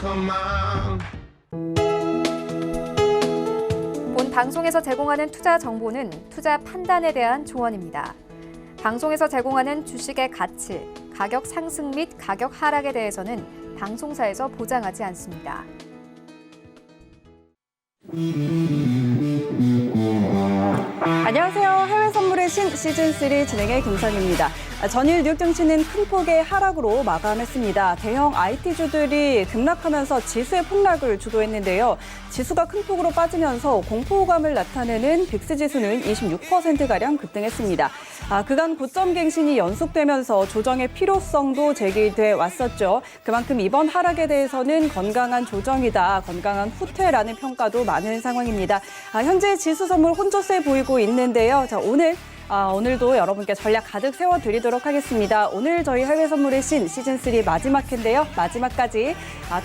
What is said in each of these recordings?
본 방송에서 제공하는 투자 정보는 투자 판단에 대한 조언입니다. 방송에서 제공하는 주식의 가치, 가격 상승 및 가격 하락에 대해서는 방송사에서 보장하지 않습니다. 안녕하세요. 해외 선물의 신 시즌3 진행의 김선희입니다. 전일 뉴욕 증시는 큰 폭의 하락으로 마감했습니다. 대형 IT주들이 급락하면서 지수의 폭락을 주도했는데요. 지수가 큰 폭으로 빠지면서 공포감을 나타내는 빅스 지수는 26%가량 급등했습니다. 그간 고점 갱신이 연속되면서 조정의 필요성도 제기돼 왔었죠. 그만큼 이번 하락에 대해서는 건강한 조정이다, 건강한 후퇴라는 평가도 많은 상황입니다. 현재 지수 선물 혼조세 보이고 있는데요. 오늘도 여러분께 전략 가득 세워드리도록 하겠습니다. 오늘 저희 해외 선물의 신 시즌3 마지막 회인데요. 마지막까지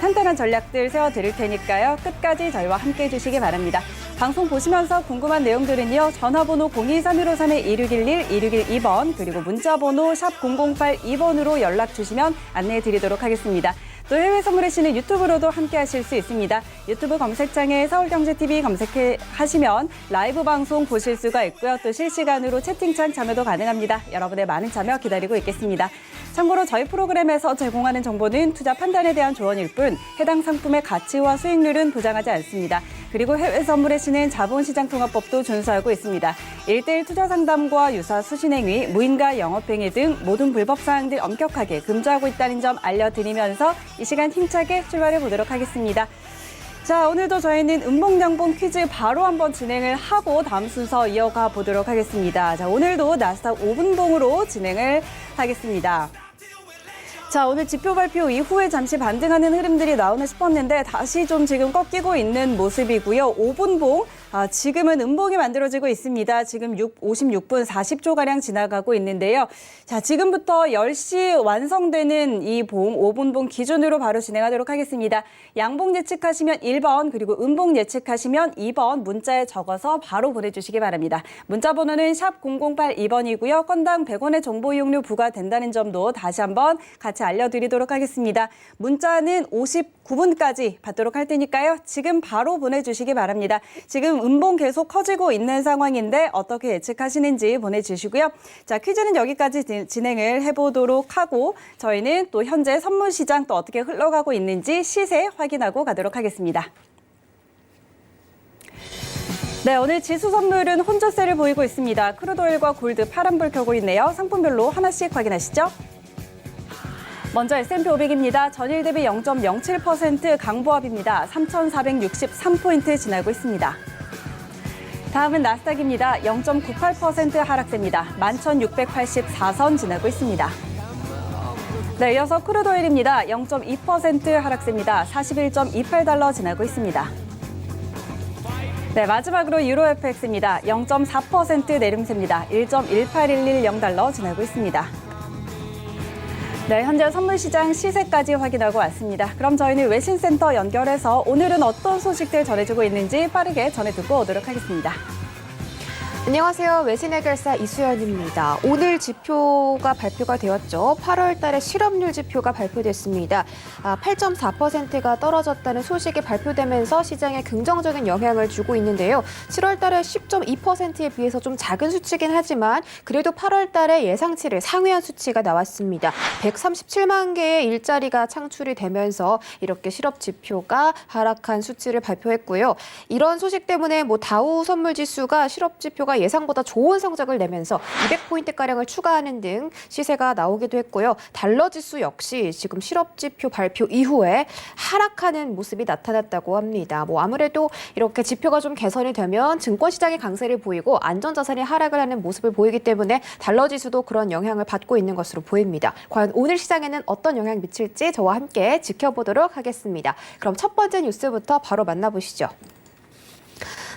탄탄한 전략들 세워드릴 테니까요. 끝까지 저희와 함께 해주시기 바랍니다. 방송 보시면서 궁금한 내용들은요. 전화번호 023153-2611, 2612번 그리고 문자번호 샵 0082번으로 연락 주시면 안내해 드리도록 하겠습니다. 또 해외 선물의 신은 유튜브로도 함께 하실 수 있습니다. 유튜브 검색창에 서울경제TV 검색하시면 라이브 방송 보실 수가 있고요. 또 실시간으로 채팅창 참여도 가능합니다. 여러분의 많은 참여 기다리고 있겠습니다. 참고로 저희 프로그램에서 제공하는 정보는 투자 판단에 대한 조언일 뿐 해당 상품의 가치와 수익률은 보장하지 않습니다. 그리고 해외 선물의 신은 자본시장통합법도 준수하고 있습니다. 1:1 투자 상담과 유사 수신행위, 무인가 영업행위 등 모든 불법 사항들 엄격하게 금지하고 있다는 점 알려드리면서 이 시간 힘차게 출발해 보도록 하겠습니다. 자, 오늘도 저희는 음봉양봉 퀴즈 바로 한번 진행을 하고 다음 순서 이어가 보도록 하겠습니다. 자, 오늘도 나스닥 5분봉으로 진행을 하겠습니다. 자, 오늘 지표 발표 이후에 잠시 반등하는 흐름들이 나오나 싶었는데 다시 좀 지금 꺾이고 있는 모습이고요. 5분봉, 지금은 음봉이 만들어지고 있습니다. 지금 56분 40초가량 지나가고 있는데요. 자, 지금부터 10시 완성되는 이 봉, 5분봉 기준으로 바로 진행하도록 하겠습니다. 양봉 예측하시면 1번, 그리고 음봉 예측하시면 2번 문자에 적어서 바로 보내주시기 바랍니다. 문자 번호는 샵 0082번이고요. 건당 100원의 정보 이용료 부과된다는 점도 다시 한번 같이 알려드리도록 하겠습니다. 문자는 59분까지 받도록 할 테니까요. 지금 바로 보내주시기 바랍니다. 지금 음봉 계속 커지고 있는 상황인데 어떻게 예측하시는지 보내주시고요. 자, 퀴즈는 여기까지 진행을 해보도록 하고 저희는 또 현재 선물 시장 또 어떻게 흘러가고 있는지 시세 확인하고 가도록 하겠습니다. 네, 오늘 지수 선물은 혼조세를 보이고 있습니다. 크루드오일과 골드 파란불 켜고 있네요. 상품별로 하나씩 확인하시죠. 먼저 S&P 500입니다. 전일 대비 0.07% 강보합입니다. 3,463포인트 지나고 있습니다. 다음은 나스닥입니다. 0.98% 하락세입니다. 11,684선 지나고 있습니다. 네, 이어서 크루드오일입니다. 0.2% 하락세입니다. 41.28달러 지나고 있습니다. 네, 마지막으로 유로 FX입니다. 0.4% 내림세입니다. 1.18110달러 지나고 있습니다. 네, 현재 선물시장 시세까지 확인하고 왔습니다. 그럼 저희는 외신센터 연결해서 오늘은 어떤 소식들 전해주고 있는지 빠르게 전해 듣고 오도록 하겠습니다. 안녕하세요. 외신해결사 이수연입니다. 오늘 지표가 발표가 되었죠. 8월 달에 실업률 지표가 발표됐습니다. 8.4%가 떨어졌다는 소식이 발표되면서 시장에 긍정적인 영향을 주고 있는데요. 7월 달에 10.2%에 비해서 좀 작은 수치긴 하지만 그래도 8월 달에 예상치를 상회한 수치가 나왔습니다. 137만 개의 일자리가 창출이 되면서 이렇게 실업 지표가 하락한 수치를 발표했고요. 이런 소식 때문에 다우 선물 지수가 실업 지표가 예상보다 좋은 성적을 내면서 200포인트가량을 추가하는 등 시세가 나오기도 했고요. 달러 지수 역시 지금 실업 지표 발표 이후에 하락하는 모습이 나타났다고 합니다. 아무래도 이렇게 지표가 좀 개선이 되면 증권시장이 강세를 보이고 안전자산이 하락을 하는 모습을 보이기 때문에 달러 지수도 그런 영향을 받고 있는 것으로 보입니다. 과연 오늘 시장에는 어떤 영향을 미칠지 저와 함께 지켜보도록 하겠습니다. 그럼 첫 번째 뉴스부터 바로 만나보시죠.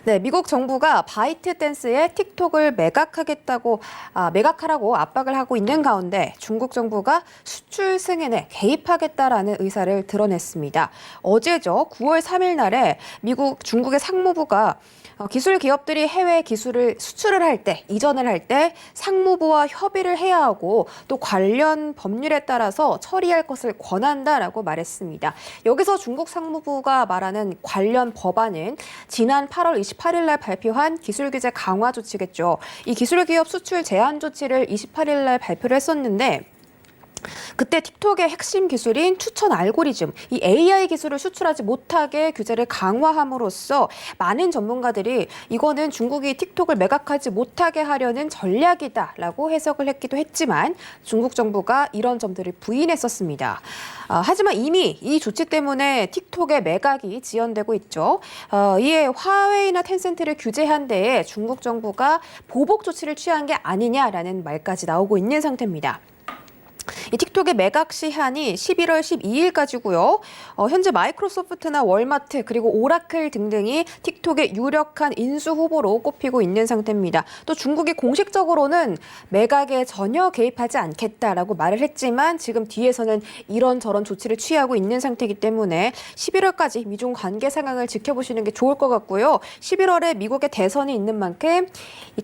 네, 미국 정부가 바이트댄스의 틱톡을 매각하라고 압박을 하고 있는 가운데 중국 정부가 수출 승인에 개입하겠다라는 의사를 드러냈습니다. 어제죠, 9월 3일 날에 중국의 상무부가 기술 기업들이 해외 기술을 수출을 할 때, 이전을 할 때 상무부와 협의를 해야 하고 또 관련 법률에 따라서 처리할 것을 권한다라고 말했습니다. 여기서 중국 상무부가 말하는 관련 법안은 지난 8월 28일 날 발표한 기술 규제 강화 조치겠죠. 이 기술 기업 수출 제한 조치를 28일 날 발표를 했었는데 그때 틱톡의 핵심 기술인 추천 알고리즘, 이 AI 기술을 수출하지 못하게 규제를 강화함으로써 많은 전문가들이 이거는 중국이 틱톡을 매각하지 못하게 하려는 전략이다라고 해석을 했기도 했지만 중국 정부가 이런 점들을 부인했었습니다. 하지만 이미 이 조치 때문에 틱톡의 매각이 지연되고 있죠. 이에 화웨이나 텐센트를 규제한 데에 중국 정부가 보복 조치를 취한 게 아니냐라는 말까지 나오고 있는 상태입니다. 이 틱톡의 매각 시한이 11월 12일까지고요. 현재 마이크로소프트나 월마트 그리고 오라클 등등이 틱톡의 유력한 인수 후보로 꼽히고 있는 상태입니다. 또 중국이 공식적으로는 매각에 전혀 개입하지 않겠다라고 말을 했지만 지금 뒤에서는 이런저런 조치를 취하고 있는 상태이기 때문에 11월까지 미중 관계 상황을 지켜보시는 게 좋을 것 같고요. 11월에 미국의 대선이 있는 만큼 이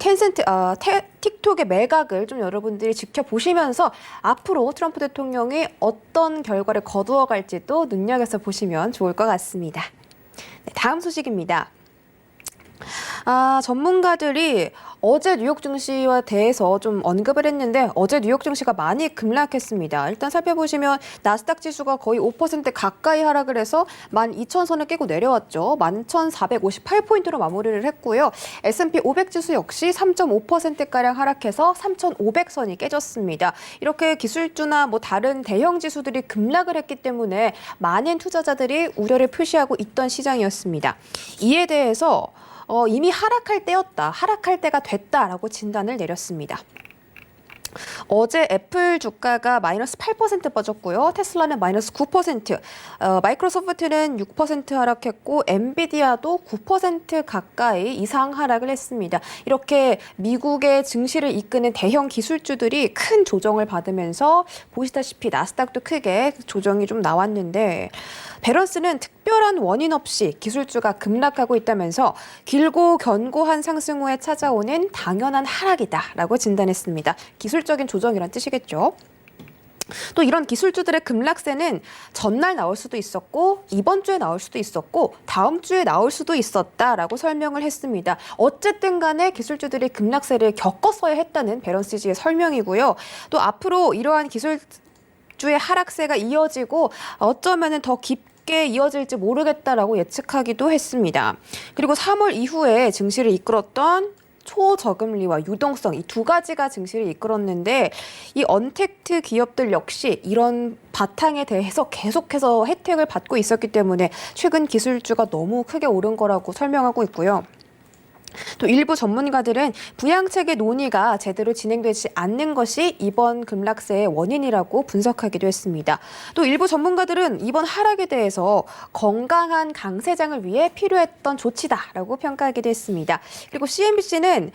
틱톡의 매각을 좀 여러분들이 지켜보시면서 앞으로 트럼프 대통령이 어떤 결과를 거두어갈지도 눈여겨서 보시면 좋을 것 같습니다. 네, 다음 소식입니다. 전문가들이 어제 뉴욕 증시와 대해서 좀 언급을 했는데 어제 뉴욕 증시가 많이 급락했습니다. 일단 살펴보시면 나스닥 지수가 거의 5% 가까이 하락을 해서 12,000선을 깨고 내려왔죠. 11,458포인트로 마무리를 했고요. S&P 500 지수 역시 3.5%가량 하락해서 3,500선이 깨졌습니다. 이렇게 기술주나 다른 대형 지수들이 급락을 했기 때문에 많은 투자자들이 우려를 표시하고 있던 시장이었습니다. 이에 대해서 이미 하락할 때가 됐다라고 진단을 내렸습니다. 어제 애플 주가가 마이너스 8% 빠졌고요. 테슬라는 마이너스 9%, 마이크로소프트는 6% 하락했고 엔비디아도 9% 가까이 이상 하락을 했습니다. 이렇게 미국의 증시를 이끄는 대형 기술주들이 큰 조정을 받으면서 보시다시피 나스닥도 크게 조정이 좀 나왔는데 베런스는 특별한 원인 없이 기술주가 급락하고 있다면서 길고 견고한 상승 후에 찾아오는 당연한 하락이다라고 진단했습니다. 기술적인 조정이란 뜻이겠죠. 또 이런 기술주들의 급락세는 전날 나올 수도 있었고 이번 주에 나올 수도 있었고 다음 주에 나올 수도 있었다라고 설명을 했습니다. 어쨌든 간에 기술주들이 급락세를 겪었어야 했다는 베런스지의 설명이고요. 또 앞으로 이러한 기술주의 하락세가 이어지고 어쩌면은 더 깊게 이어질지 모르겠다라고 예측하기도 했습니다. 그리고 3월 이후에 증시를 이끌었던 초저금리와 유동성 이 두 가지가 증시를 이끌었는데 이 언택트 기업들 역시 이런 바탕에 대해서 계속해서 혜택을 받고 있었기 때문에 최근 기술주가 너무 크게 오른 거라고 설명하고 있고요. 또 일부 전문가들은 부양책의 논의가 제대로 진행되지 않는 것이 이번 급락세의 원인이라고 분석하기도 했습니다. 또 일부 전문가들은 이번 하락에 대해서 건강한 강세장을 위해 필요했던 조치다라고 평가하기도 했습니다. 그리고 CNBC는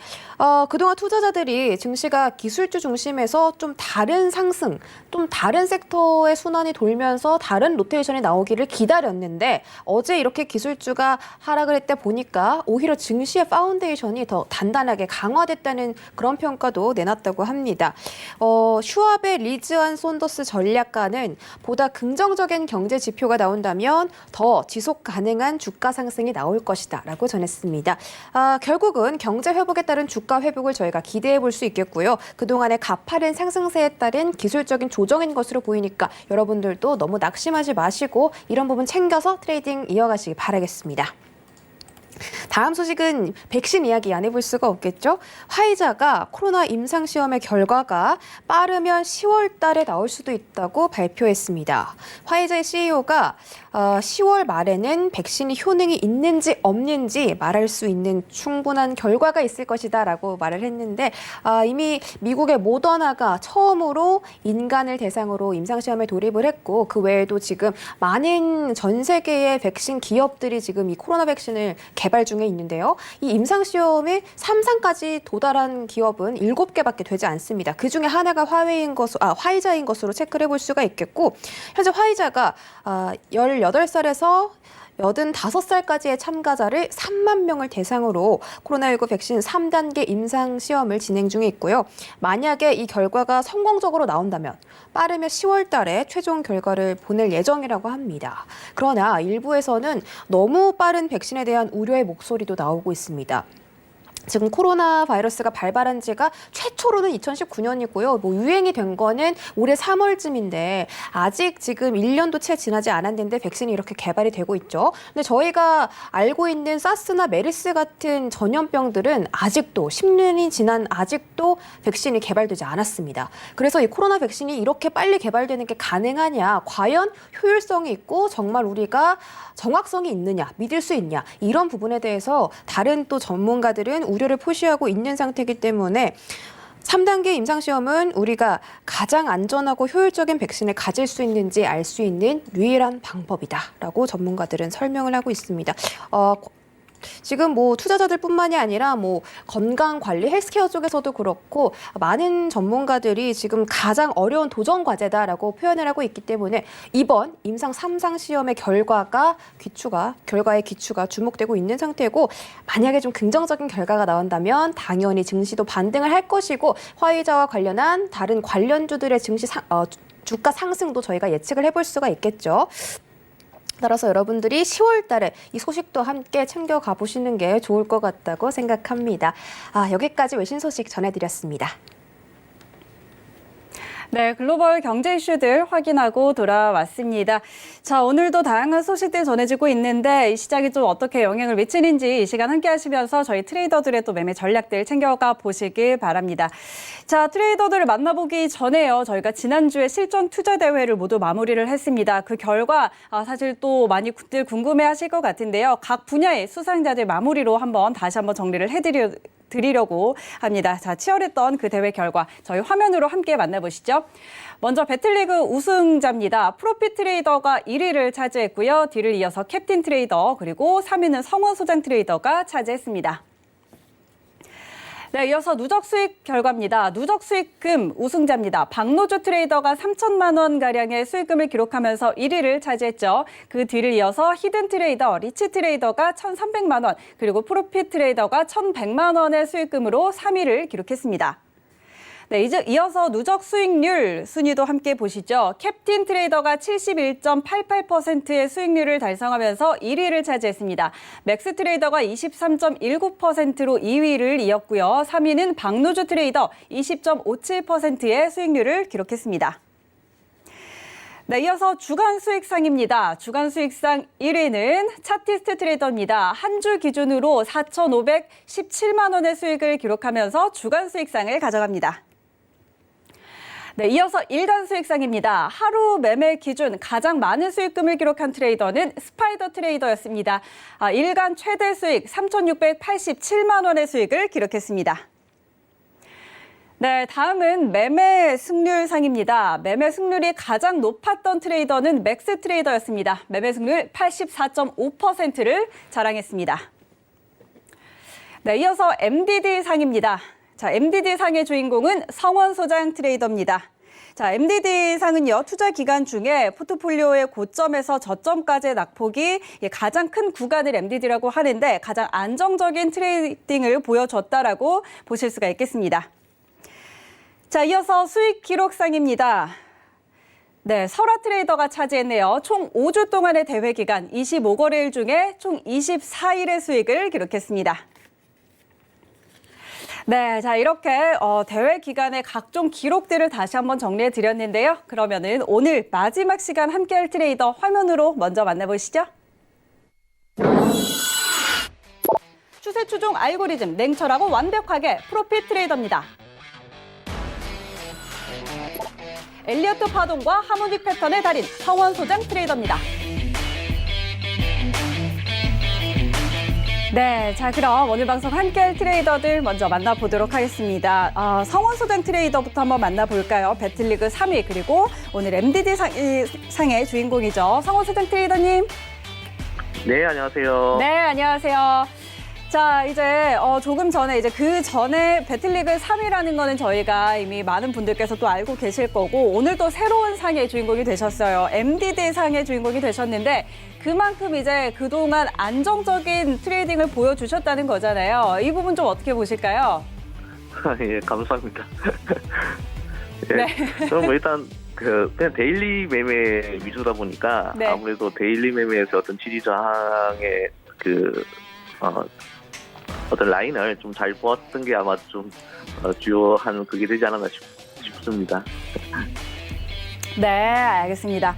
그동안 투자자들이 증시가 기술주 중심에서 좀 다른 상승, 좀 다른 섹터의 순환이 돌면서 다른 로테이션이 나오기를 기다렸는데 어제 이렇게 기술주가 하락을 했다 보니까 오히려 증시의 파운데이션이 더 단단하게 강화됐다는 그런 평가도 내놨다고 합니다. 슈왑의 리즈안 손더스 전략가는 보다 긍정적인 경제 지표가 나온다면 더 지속 가능한 주가 상승이 나올 것이다 라고 전했습니다. 결국은 경제 회복에 따른 주가 회복을 저희가 기대해 볼 수 있겠고요. 그동안의 가파른 상승세에 따른 기술적인 조정인 것으로 보이니까 여러분들도 너무 낙심하지 마시고 이런 부분 챙겨서 트레이딩 이어가시기 바라겠습니다. 다음 소식은 백신 이야기 안 해볼 수가 없겠죠. 화이자가 코로나 임상시험의 결과가 빠르면 10월 달에 나올 수도 있다고 발표했습니다. 화이자의 CEO가 10월 말에는 백신이 효능이 있는지 없는지 말할 수 있는 충분한 결과가 있을 것이다 라고 말을 했는데 이미 미국의 모더나가 처음으로 인간을 대상으로 임상시험에 돌입을 했고 그 외에도 지금 많은 전 세계의 백신 기업들이 지금 이 코로나 백신을 개발 중에 중에 있는데요. 이 임상시험에 3상까지 도달한 기업은 7개밖에 되지 않습니다. 그중에 하나가 화이자인 것으로 체크를 해볼 수가 있겠고, 현재 화이자가 18살에서 85살까지의 참가자를 3만 명을 대상으로 코로나19 백신 3단계 임상시험을 진행 중에 있고요. 만약에 이 결과가 성공적으로 나온다면 빠르면 10월 달에 최종 결과를 보낼 예정이라고 합니다. 그러나 일부에서는 너무 빠른 백신에 대한 우려의 목소리도 나오고 있습니다. 지금 코로나 바이러스가 발발한 지가 최초로는 2019년이고요. 유행이 된 거는 올해 3월쯤인데 아직 지금 1년도 채 지나지 않았는데 백신이 이렇게 개발이 되고 있죠. 근데 저희가 알고 있는 사스나 메르스 같은 전염병들은 아직도 10년이 지난 아직도 백신이 개발되지 않았습니다. 그래서 이 코로나 백신이 이렇게 빨리 개발되는 게 가능하냐, 과연 효율성이 있고 정말 우리가 정확성이 있느냐, 믿을 수 있냐, 이런 부분에 대해서 다른 또 전문가들은 우려를 표시하고 있는 상태이기 때문에 3단계 임상시험은 우리가 가장 안전하고 효율적인 백신을 가질 수 있는지 알 수 있는 유일한 방법이다라고 전문가들은 설명을 하고 있습니다. 지금 투자자들뿐만이 아니라 건강관리, 헬스케어 쪽에서도 그렇고 많은 전문가들이 지금 가장 어려운 도전 과제다라고 표현을 하고 있기 때문에 이번 임상 3상 시험의 결과의 기추가 주목되고 있는 상태고, 만약에 좀 긍정적인 결과가 나온다면 당연히 증시도 반등을 할 것이고 화이자와 관련한 다른 관련주들의 주가 상승도 저희가 예측을 해볼 수가 있겠죠. 따라서 여러분들이 10월 달에 이 소식도 함께 챙겨가 보시는 게 좋을 것 같다고 생각합니다. 여기까지 외신 소식 전해드렸습니다. 네, 글로벌 경제 이슈들 확인하고 돌아왔습니다. 자, 오늘도 다양한 소식들 전해지고 있는데 이 시장에 좀 어떻게 영향을 미치는지 이 시간 함께 하시면서 저희 트레이더들의 또 매매 전략들 챙겨가 보시길 바랍니다. 자, 트레이더들을 만나보기 전에요. 저희가 지난주에 실전 투자 대회를 모두 마무리를 했습니다. 그 결과 사실 또 많이들 궁금해하실 것 같은데요. 각 분야의 수상자들 마무리로 다시 한번 정리를 드리려고 합니다. 자, 치열했던 그 대회 결과 저희 화면으로 함께 만나보시죠. 먼저 배틀리그 우승자입니다. 프로핏 트레이더가 1위를 차지했고요. 뒤를 이어서 캡틴 트레이더, 그리고 3위는 성원 소장 트레이더가 차지했습니다. 네, 이어서 누적 수익 결과입니다. 누적 수익금 우승자입니다. 박노주 트레이더가 3천만 원가량의 수익금을 기록하면서 1위를 차지했죠. 그 뒤를 이어서 히든 트레이더, 리치 트레이더가 1,300만 원, 그리고 프로핏 트레이더가 1,100만 원의 수익금으로 3위를 기록했습니다. 네, 이어서 누적 수익률 순위도 함께 보시죠. 캡틴 트레이더가 71.88%의 수익률을 달성하면서 1위를 차지했습니다. 맥스 트레이더가 23.19%로 2위를 이었고요. 3위는 박노주 트레이더 20.57%의 수익률을 기록했습니다. 네, 이어서 주간 수익상입니다. 주간 수익상 1위는 차티스트 트레이더입니다. 한 주 기준으로 4,517만 원의 수익을 기록하면서 주간 수익상을 가져갑니다. 네, 이어서 일간 수익상입니다. 하루 매매 기준 가장 많은 수익금을 기록한 트레이더는 스파이더 트레이더였습니다. 일간 최대 수익 3,687만 원의 수익을 기록했습니다. 네, 다음은 매매 승률상입니다. 매매 승률이 가장 높았던 트레이더는 맥스 트레이더였습니다. 매매 승률 84.5%를 자랑했습니다. 네, 이어서 MDD상입니다. 자, MDD상의 주인공은 성원 소장 트레이더입니다. 자, MDD상은요, 투자 기간 중에 포트폴리오의 고점에서 저점까지의 낙폭이 가장 큰 구간을 MDD라고 하는데 가장 안정적인 트레이딩을 보여줬다라고 보실 수가 있겠습니다. 자, 이어서 수익 기록상입니다. 네, 설화 트레이더가 차지했네요. 총 5주 동안의 대회 기간 25거래일 중에 총 24일의 수익을 기록했습니다. 네, 자, 이렇게 대회 기간의 각종 기록들을 다시 한번 정리해 드렸는데요. 그러면은 오늘 마지막 시간 함께할 트레이더 화면으로 먼저 만나보시죠. 추세 추종 알고리즘 냉철하고 완벽하게 프로핏 트레이더입니다. 엘리어트 파동과 하모닉 패턴의 달인 성원 소장 트레이더입니다. 네, 자, 그럼 오늘 방송 함께할 트레이더들 먼저 만나보도록 하겠습니다. 성원 소장 트레이더부터 한번 만나볼까요? 배틀리그 3위, 그리고 오늘 MDD 상의 주인공이죠. 성원 소장 트레이더님. 네, 안녕하세요. 네, 안녕하세요. 자, 이제 조금 전에 이제 그 전에 배틀리그 3위라는 거는 저희가 이미 많은 분들께서 또 알고 계실 거고 오늘 또 새로운 상의 주인공이 되셨어요. MDD 상의 주인공이 되셨는데 그만큼 이제 그동안 안정적인 트레이딩을 보여주셨다는 거잖아요. 이 부분 좀 어떻게 보실까요? 예, 감사합니다. 예, 네. 저는 뭐 일단 그냥 데일리 매매 위주다 보니까 네. 아무래도 데일리 매매에서 어떤 지지 저항의 어떤 라인을 좀 잘 보았던 게 아마 좀 주요한 그게 되지 않았나 싶습니다. 네, 알겠습니다.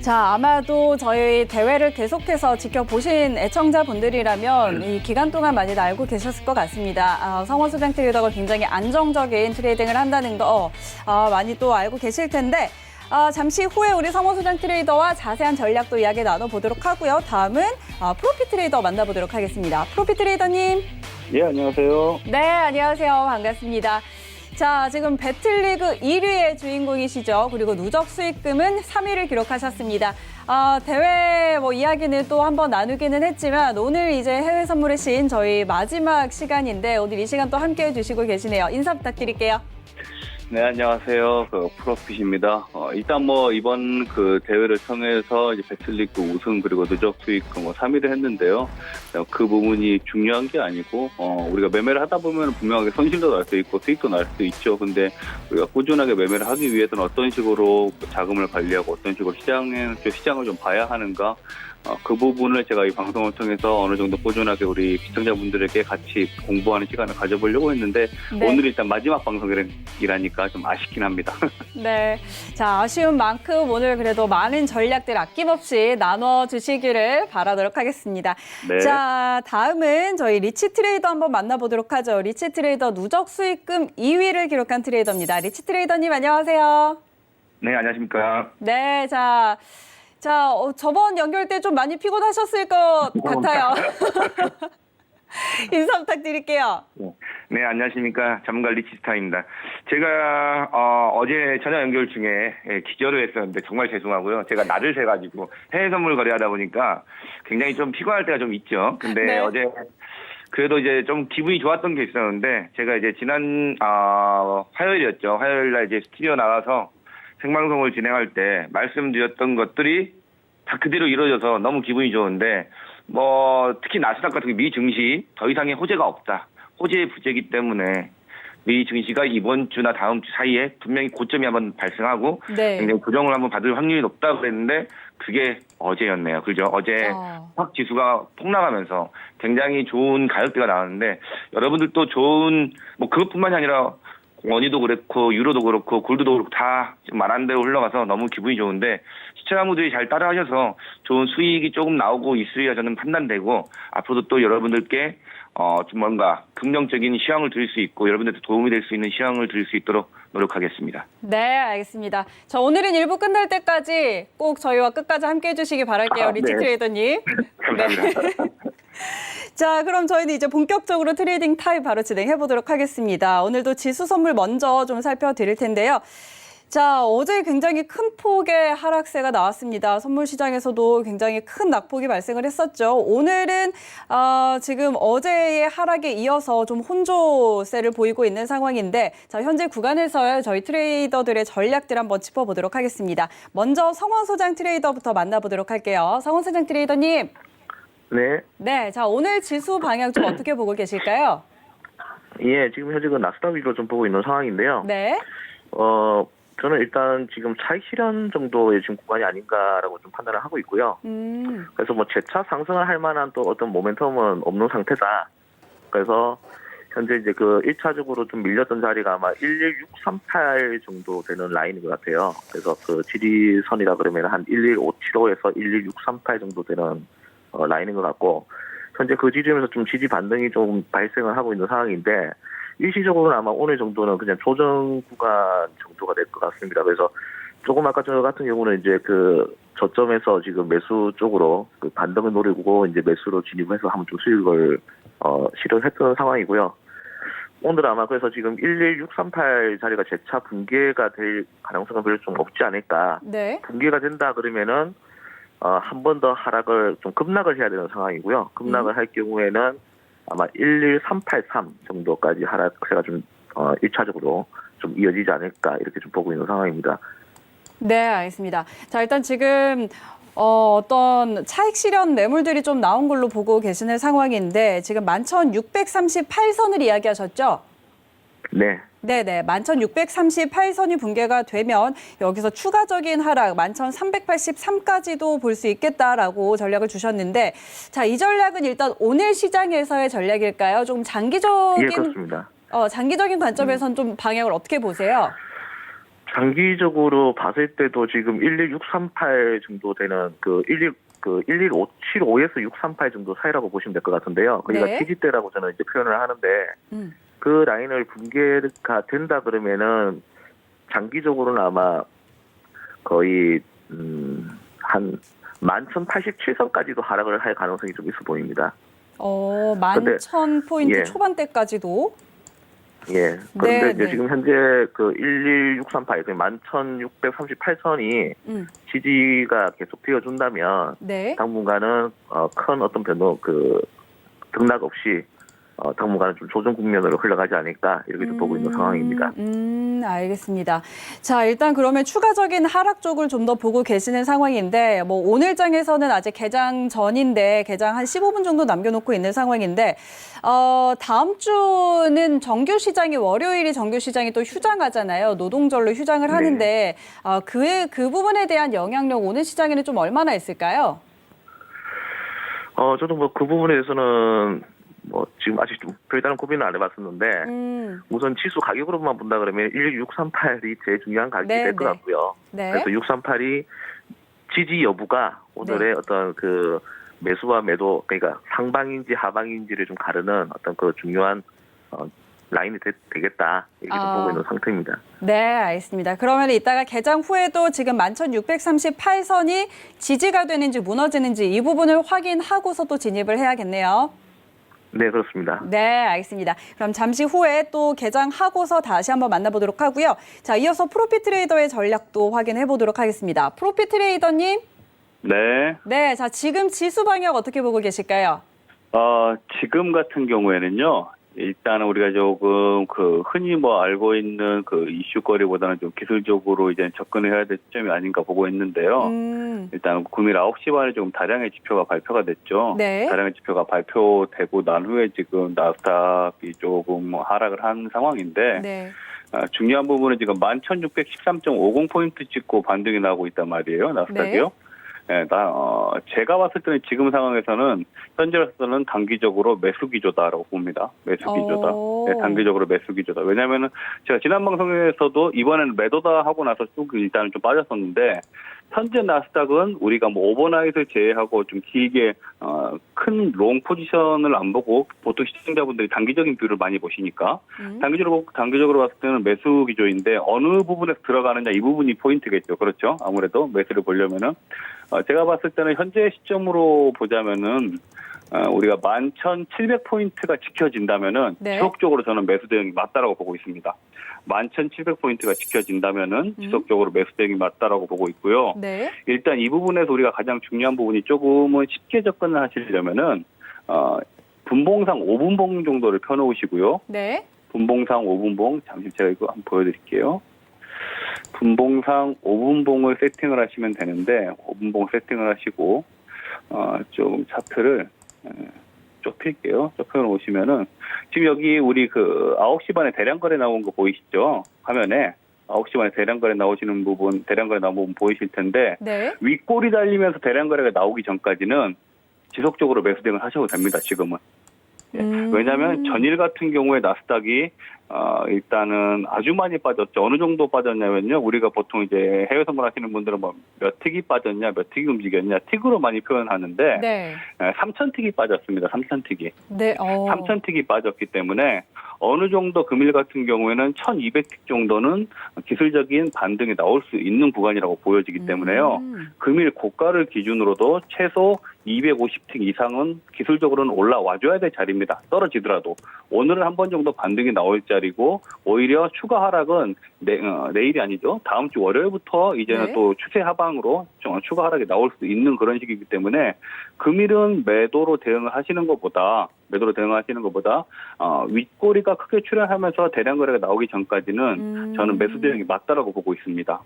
자, 아마도 저희 대회를 계속해서 지켜보신 애청자분들이라면 이 기간 동안 많이 알고 계셨을 것 같습니다. 성원수장 트레이더가 굉장히 안정적인 트레이딩을 한다는 거 많이 또 알고 계실 텐데 잠시 후에 우리 성원수장 트레이더와 자세한 전략도 이야기 나눠보도록 하고요. 다음은 프로피 트레이더 만나보도록 하겠습니다. 프로피 트레이더님. 예, 안녕하세요. 네, 안녕하세요. 반갑습니다. 자, 지금 배틀리그 1위의 주인공이시죠. 그리고 누적 수익금은 3위를 기록하셨습니다. 대회 이야기는 또 한번 나누기는 했지만 오늘 이제 해외 선물의 시인 저희 마지막 시간인데 오늘 이 시간 또 함께해 주시고 계시네요. 인사 부탁드릴게요. 네, 안녕하세요. 프로핏입니다. 일단 이번 대회를 통해서 이제 배틀리그 우승 그리고 누적 수익금 3위를 했는데요. 그 부분이 중요한 게 아니고, 우리가 매매를 하다 보면 분명하게 손실도 날 수 있고 수익도 날 수 있죠. 근데 우리가 꾸준하게 매매를 하기 위해서는 어떤 식으로 자금을 관리하고 어떤 식으로 시장을 좀 봐야 하는가. 그 부분을 제가 이 방송을 통해서 어느 정도 꾸준하게 우리 시청자분들에게 같이 공부하는 시간을 가져보려고 했는데 네. 오늘 일단 마지막 방송이라니까 좀 아쉽긴 합니다. 네. 자, 아쉬운 만큼 오늘 그래도 많은 전략들 아낌없이 나눠주시기를 바라도록 하겠습니다. 네. 자, 다음은 저희 리치 트레이더 한번 만나보도록 하죠. 리치 트레이더 누적 수익금 2위를 기록한 트레이더입니다. 리치 트레이더님 안녕하세요. 네, 안녕하십니까. 네, 자, 저번 연결 때 좀 많이 피곤하셨을 것 같아요. 인사 부탁드릴게요. 네, 안녕하십니까. 전문가 리치스타입니다. 제가 어제 저녁 연결 중에 기절을 했었는데 정말 죄송하고요. 제가 날을 새가지고 해외 선물 거래하다 보니까 굉장히 좀 피곤할 때가 좀 있죠. 근데 네. 어제 그래도 이제 좀 기분이 좋았던 게 있었는데 제가 이제 지난 화요일이었죠. 화요일 날 이제 스튜디오 나가서 생방송을 진행할 때 말씀드렸던 것들이 다 그대로 이루어져서 너무 기분이 좋은데 특히 나스닥 같은 미 증시 더 이상의 호재가 없다. 호재의 부재이기 때문에 미 증시가 이번 주나 다음 주 사이에 분명히 고점이 한번 발생하고 네. 굉장히 부정을 한번 받을 확률이 높다고 그랬는데 그게 어제였네요. 그죠? 어제 확 지수가 폭락하면서 굉장히 좋은 가격대가 나왔는데 여러분들도 좋은 그것뿐만이 아니라 원유도 그렇고 유로도 그렇고 골드도 그렇고 다 말한 대로 흘러가서 너무 기분이 좋은데 시청자분들이 잘 따라하셔서 좋은 수익이 조금 나오고 있으리라 저는 판단되고 앞으로도 또 여러분들께 좀 뭔가 긍정적인 시황을 드릴 수 있고 여러분들한테 도움이 될 수 있는 시황을 드릴 수 있도록 노력하겠습니다. 네, 알겠습니다. 자, 오늘은 1부 끝날 때까지 꼭 저희와 끝까지 함께해 주시기 바랄게요. 리치 네. 트레이더님. 감사합니다. 자, 그럼 저희는 이제 본격적으로 트레이딩 타임 바로 진행해 보도록 하겠습니다. 오늘도 지수 선물 먼저 좀 살펴드릴 텐데요. 자, 어제 굉장히 큰 폭의 하락세가 나왔습니다. 선물 시장에서도 굉장히 큰 낙폭이 발생을 했었죠. 오늘은 지금 어제의 하락에 이어서 좀 혼조세를 보이고 있는 상황인데 자, 현재 구간에서 저희 트레이더들의 전략들 한번 짚어보도록 하겠습니다. 먼저 성원 소장 트레이더부터 만나보도록 할게요. 성원 소장 트레이더님. 네. 네, 자, 오늘 지수 방향 좀 어떻게 보고 계실까요? 예, 지금 현재 나스닥 위로 좀 보고 있는 상황인데요. 네. 저는 일단 지금 차익 실현 정도의 지금 구간이 아닌가라고 좀 판단을 하고 있고요. 그래서 재차 상승을 할 만한 또 어떤 모멘텀은 없는 상태다. 그래서 현재 이제 1차적으로 좀 밀렸던 자리가 아마 11638 정도 되는 라인인 것 같아요. 그래서 지지선이라 그러면 한 11575에서 11638 정도 되는 라인인 것 같고, 현재 그 지점에서 좀 지지 반등이 좀 발생을 하고 있는 상황인데, 일시적으로는 아마 오늘 정도는 그냥 조정 구간 정도가 될 것 같습니다. 그래서 조금 아까 저 같은 경우는 이제 저점에서 지금 매수 쪽으로 반등을 노리고 이제 매수로 진입해서 한번 좀 수익을 실현했던 상황이고요. 오늘 아마 그래서 지금 11638 자리가 재차 붕괴가 될 가능성은 별로 좀 없지 않을까. 네. 붕괴가 된다 그러면은 한 번 더 하락을 좀 급락을 해야 되는 상황이고요. 급락을 할 경우에는 아마 11383 정도까지 하락세가 좀 1차적으로 좀 이어지지 않을까 이렇게 좀 보고 있는 상황입니다. 네, 알겠습니다. 자, 일단 지금 어떤 차익 실현 매물들이 좀 나온 걸로 보고 계시는 상황인데 지금 11,638선을 이야기하셨죠? 네. 네네, 11,638선이 붕괴가 되면 여기서 추가적인 하락 11,383까지도 볼 수 있겠다라고 전략을 주셨는데 자, 이 전략은 일단 오늘 시장에서의 전략일까요? 좀 장기적인 예, 그렇습니다. 장기적인 관점에선 좀 방향을 어떻게 보세요? 장기적으로 봤을 때도 지금 11638 정도 되는 그 11575에서 638 정도 사이라고 보시면 될 것 같은데요. 거기가 네. 지지대라고 저는 이제 표현을 하는데 음. 그 라인을 붕괴가 된다 그러면은 장기적으로는 아마 거의 한 11,087선까지도 하락을 할 가능성이 좀 있어 보입니다. 11,000포인트 예. 초반대까지도. 예. 그런데 네, 이제 네. 지금 현재 그 11638, 그 11,638선이 지지가 계속 되어준다면 네. 당분간은 큰 어떤 변동, 등락 없이 당분간은 좀 조정 국면으로 흘러가지 않을까 이렇게 좀 보고 있는 상황입니다. 알겠습니다. 자, 일단 그러면 추가적인 하락 쪽을 좀 더 보고 계시는 상황인데 뭐 오늘 장에서는 아직 개장 전인데 개장 한 15분 정도 남겨놓고 있는 상황인데 다음 주는 정규 시장이 월요일이 정규 시장이 또 휴장하잖아요. 노동절로 휴장을 하는데 그 부분에 대한 영향력 오늘 시장에는 좀 얼마나 있을까요? 저도 뭐 그 부분에 대해서는 지금 아직 좀 별다른 고민은 안 해봤었는데 우선 지수 가격으로만 본다 그러면 11638이 제일 중요한 가격이 네, 될 것 네. 같고요. 네. 그래서 638이 지지 여부가 오늘의 어떤 그 매수와 매도, 그러니까 상방인지 하방인지를 좀 가르는 어떤 그 중요한 라인이 되겠다 이렇게 좀 보고 있는 상태입니다. 네, 알겠습니다. 그러면 이따가 개장 후에도 지금 11,638선이 지지가 되는지 무너지는지 이 부분을 확인하고서 또 진입을 해야겠네요. 네, 그렇습니다. 네, 알겠습니다. 그럼 잠시 후에 또 개장하고서 다시 한번 만나보도록 하고요. 자, 이어서 프로핏 트레이더의 전략도 확인해 보도록 하겠습니다. 프로핏 트레이더님. 네. 네, 자, 지금 지수 방향 어떻게 보고 계실까요? 지금 같은 경우에는요, 일단은 우리가 조금 흔히 알고 있는 이슈거리보다는 좀 기술적으로 이제 접근을 해야 될 시점이 아닌가 보고 있는데요. 일단 금일 9시 반에 조금 다량의 지표가 발표가 됐죠. 네. 다량의 지표가 발표되고 난 후에 지금 나스닥이 조금 하락을 한 상황인데, 네. 중요한 부분은 지금 11,613.50포인트 찍고 반등이 나오고 있단 말이에요, 나스닥이요. 네, 제가 봤을 때는 지금 상황에서는 현재로서는 단기적으로 매수 기조다라고 봅니다. 매수 기조다. 네, 단기적으로 매수 기조다. 왜냐하면은 제가 지난 방송에서도 이번에는 매도다 하고 나서 쭉 일단은 좀 빠졌었는데 현재 나스닥은 우리가 오버나잇을 제외하고 좀 길게 큰 롱 포지션을 안 보고 보통 시청자분들이 단기적인 뷰를 많이 보시니까 단기적으로 봤을 때는 매수 기조인데 어느 부분에서 들어가느냐 이 부분이 포인트겠죠. 그렇죠. 아무래도 매수를 보려면은 제가 봤을 때는 현재 시점으로 보자면은 우리가 11,700포인트가 지켜진다면은 네. 지속적으로 저는 매수 대응이 맞다라고 보고 있습니다. 11,700포인트가 지켜진다면은 지속적으로 매수 대응이 맞다라고 보고 있고요. 네. 일단 이 부분에서 우리가 가장 중요한 부분이 조금은 쉽게 접근을 하시려면은 분봉상 5분봉 정도를 펴놓으시고요. 네. 분봉상 5분봉 잠시 제가 이거 한번 보여드릴게요. 분봉상 5분봉을 세팅을 하시면 되는데 5분봉 세팅을 하시고 좀 차트를 좁힐게요. 좁혀놓으시면은 지금 여기 우리 9시 반에 대량 거래 나온 거 보이시죠? 화면에 9시 반에 대량 거래 나오시는 부분, 대량 거래 나온 부분 보이실 텐데 네. 윗골이 달리면서 대량 거래가 나오기 전까지는 지속적으로 매수 대응을 하셔도 됩니다. 지금은. 왜냐하면 전일 같은 경우에 나스닥이 일단은 아주 많이 빠졌죠. 어느 정도 빠졌냐면요. 우리가 보통 이제 해외 선물하시는 분들은 몇 틱이 빠졌냐, 몇 틱이 움직였냐, 틱으로 많이 표현하는데 네. 3,000틱이 빠졌습니다. 3,000틱이. 네. 3,000틱이 빠졌기 때문에 어느 정도 금일 같은 경우에는 1,200틱 정도는 기술적인 반등이 나올 수 있는 구간이라고 보여지기 때문에요. 금일 고가를 기준으로도 최소 250틱 이상은 기술적으로는 올라와줘야 될 자리입니다. 떨어지더라도. 오늘은 한 번 정도 반등이 나올 자리고 오히려 추가 하락은 내일이 아니죠. 다음 주 월요일부터 이제는 네. 또 추세 하방으로 추가 하락이 나올 수 있는 그런 시기이기 때문에 금일은 매도로 대응을 하시는 것보다 매도로 대응하시는 것보다 윗꼬리가 크게 출현하면서 대량 거래가 나오기 전까지는 저는 매수 대응이 맞다라고 보고 있습니다.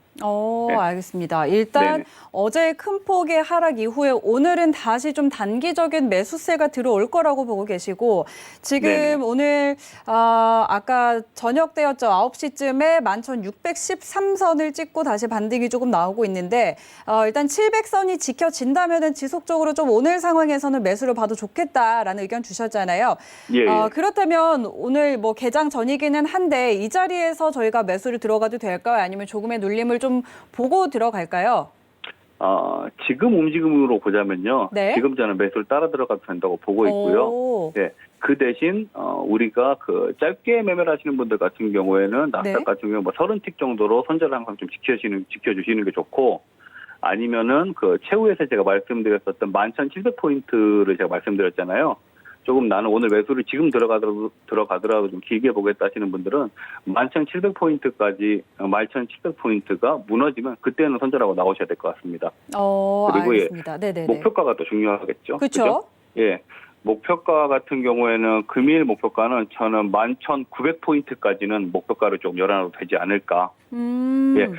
네. 알겠습니다. 일단 네네. 어제 큰 폭의 하락 이후에 오늘은 다시 좀 단기적인 매수세가 들어올 거라고 보고 계시고 지금 네네. 오늘 아까 저녁 때였죠. 9시쯤에 11,613선을 찍고 다시 반등이 조금 나오고 있는데 일단 700선이 지켜진다면은 지속적으로 좀 오늘 상황에서는 매수를 봐도 좋겠다라는 의견 주셨잖아요. 예, 예. 그렇다면 오늘 뭐 개장 전이기는 한데 이 자리에서 저희가 매수를 들어가도 될까요? 아니면 조금의 눌림을 좀 보고 들어갈까요? 지금 움직임으로 보자면요. 네. 지금 저는 매수를 따라 들어가도 된다고 보고 있고요. 오. 네. 그 대신 우리가 그 짧게 매매를 하시는 분들 같은 경우에는 나스닥 네. 같은 경우 뭐 30틱 정도로 선절을 항상 좀 지켜주시는 게 좋고, 아니면은 그 최후에서 제가 말씀드렸었던 11,700포인트를 제가 말씀드렸잖아요. 조금 나는 오늘 매수를 지금 들어가더라도 좀 길게 보겠다 하시는 분들은 11,700포인트까지 11,700포인트가 무너지면 그때는 선절하고 나오셔야 될 것 같습니다. 그리고 알겠습니다. 네네네. 목표가가 더 중요하겠죠. 그렇죠. 예. 목표가 같은 경우에는 금일 목표가는 저는 11,900포인트까지는 목표가로 좀 열어놔도 되지 않을까. 예.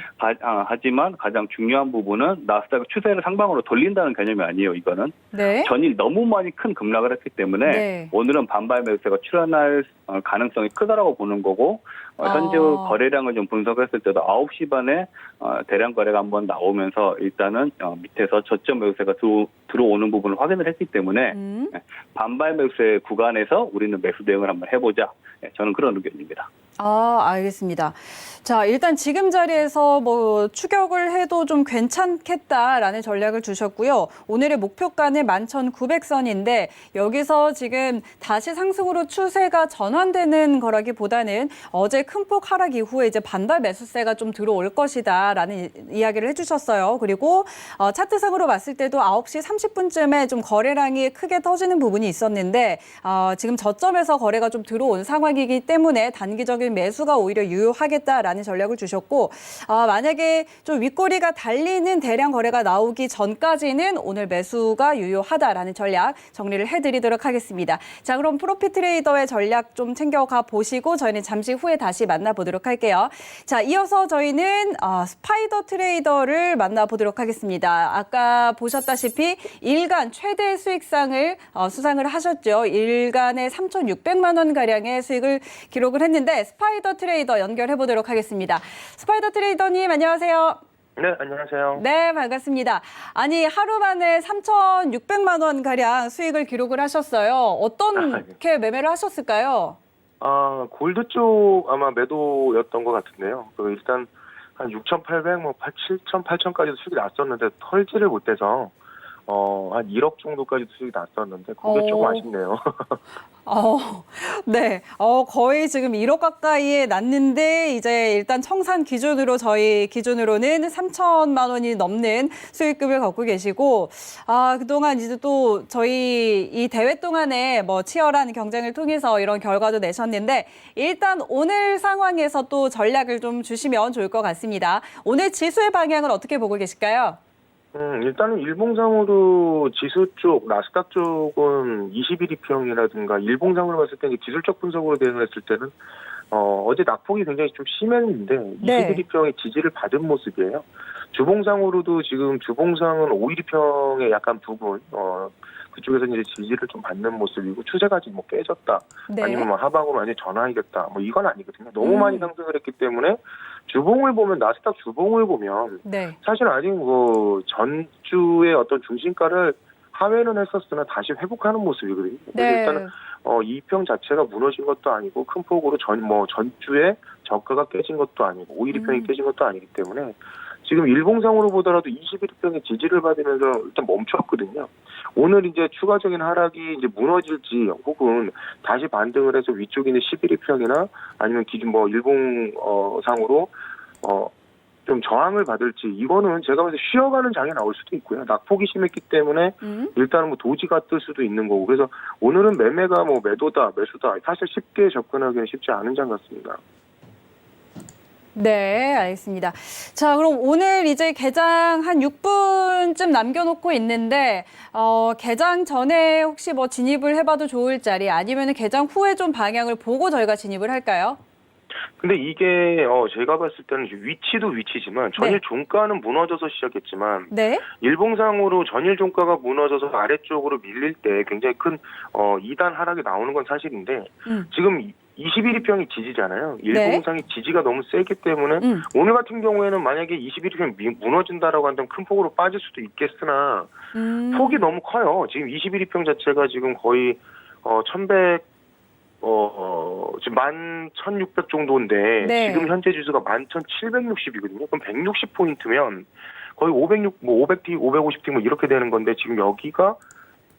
하지만 가장 중요한 부분은 나스닥의 추세를 상방으로 돌린다는 개념이 아니에요, 이거는. 네. 전일 너무 많이 큰 급락을 했기 때문에 네. 오늘은 반발 매수세가 출현할 가능성이 크다라고 보는 거고, 현재 거래량을 좀 분석했을 때도 9시 반에 대량 거래가 한번 나오면서 일단은 밑에서 저점 매수세가 들어오는 부분을 확인을 했기 때문에 반발 매수세 구간에서 우리는 매수 대응을 한번 해보자. 저는 그런 의견입니다. 알겠습니다. 자, 일단 지금 자리에서 뭐 추격을 해도 좀 괜찮겠다라는 전략을 주셨고요. 오늘의 목표가는 11,900선인데 여기서 지금 다시 상승으로 추세가 전환되는 거라기보다는 어제 큰 폭 하락 이후에 이제 반발 매수세가 좀 들어올 것이다라는 이야기를 해주셨어요. 그리고 차트상으로 봤을 때도 9시 30분쯤에 좀 거래량이 크게 터지는 부분이 있었는데 지금 저점에서 거래가 좀 들어온 상황이기 때문에 단기적인 매수가 오히려 유효하겠다라는 전략을 주셨고 만약에 좀 윗꼬리가 달리는 대량 거래가 나오기 전까지는 오늘 매수가 유효하다라는 전략 정리를 해드리도록 하겠습니다. 자, 그럼 프로핏 트레이더의 전략 좀 챙겨가 보시고 저희는 잠시 후에 다시 만나보도록 할게요. 자, 이어서 저희는 스파이더 트레이더를 만나보도록 하겠습니다. 아까 보셨다시피 일간 최대 수익상을 수상을 하셨죠. 일간에 3,600만 원 가량의 수익을 기록을 했는데 스파이더 트레이더 연결해 보도록 하겠습니다. 스파이더 트레이더님 안녕하세요. 네, 안녕하세요. 네, 반갑습니다. 아니, 하루 만에 3,600만 원 가량 수익을 기록을 하셨어요. 어떻게 매매를 하셨을까요? 골드 쪽 아마 매도였던 것 같은데요. 일단 한 6,800, 7,000, 8,000까지도 수익이 났었는데 털지를 못해서 한 1억 정도까지도 수익이 났었는데 그게 조금 아쉽네요. 네. 거의 지금 1억 가까이에 났는데 이제 일단 청산 기준으로 저희 기준으로는 3천만 원이 넘는 수익금을 갖고 계시고 그동안 이제 또 저희 이 대회 동안에 뭐 치열한 경쟁을 통해서 이런 결과도 내셨는데 일단 오늘 상황에서 또 전략을 좀 주시면 좋을 것 같습니다. 오늘 지수의 방향을 어떻게 보고 계실까요? 일단은 일봉상으로 지수 쪽, 나스닥 쪽은 21일평이라든가 일봉상으로 봤을 때 기술적 분석으로 대응을 했을 때는 어제 낙폭이 굉장히 좀 심했는데 네. 21일평의 지지를 받은 모습이에요. 주봉상으로도 지금 주봉상은 5일평의 약간 부분 그쪽에서 이제 지지를 좀 받는 모습이고 추세가 지금 뭐 깨졌다 네. 아니면 뭐 하방으로 완전히 전환이겠다 뭐 이건 아니거든요. 너무 많이 상승을 했기 때문에 주봉을 보면 나스닥 주봉을 보면 네. 사실 아직 뭐 전주의 어떤 중심가를 하회는 했었으나 다시 회복하는 모습이거든요. 그래서 네. 일단은 이 평 자체가 무너진 것도 아니고 큰 폭으로 전주에 저가가 깨진 것도 아니고 5일평이 깨진 것도 아니기 때문에 지금 일봉상으로 보더라도 21평의 지지를 받으면서 일단 멈췄거든요. 오늘 이제 추가적인 하락이 이제 무너질지 혹은 다시 반등을 해서 위쪽에 있는 11일평이나 아니면 기준 뭐 일봉상으로 좀 저항을 받을지 이거는 제가 봐서 쉬어가는 장이 나올 수도 있고요. 낙폭이 심했기 때문에 일단은 뭐 도지가 뜰 수도 있는 거고 그래서 오늘은 매매가 뭐 매도다 매수다 사실 쉽게 접근하기는 쉽지 않은 장 같습니다. 네, 알겠습니다. 자, 그럼 오늘 이제 개장 한 6분쯤 남겨놓고 있는데, 개장 전에 혹시 뭐 진입을 해봐도 좋을 자리 아니면 개장 후에 좀 방향을 보고 저희가 진입을 할까요? 근데 이게 제가 봤을 때는 위치도 위치지만 전일 네. 종가는 무너져서 시작했지만 네. 일봉상으로 전일 종가가 무너져서 아래쪽으로 밀릴 때 굉장히 큰 2단 하락이 나오는 건 사실인데 지금 21일평이 지지잖아요. 일봉상이 지지가 너무 세기 때문에 오늘 같은 경우에는 만약에 21일평이 무너진다라고 한다면 큰 폭으로 빠질 수도 있겠으나 폭이 너무 커요. 지금 21일평 자체가 지금 거의 1100 지금 11,600 정도인데 네. 지금 현재 지수가 11,760이거든요. 그럼 160포인트면 거의 500D, 550D 뭐 이렇게 되는 건데 지금 여기가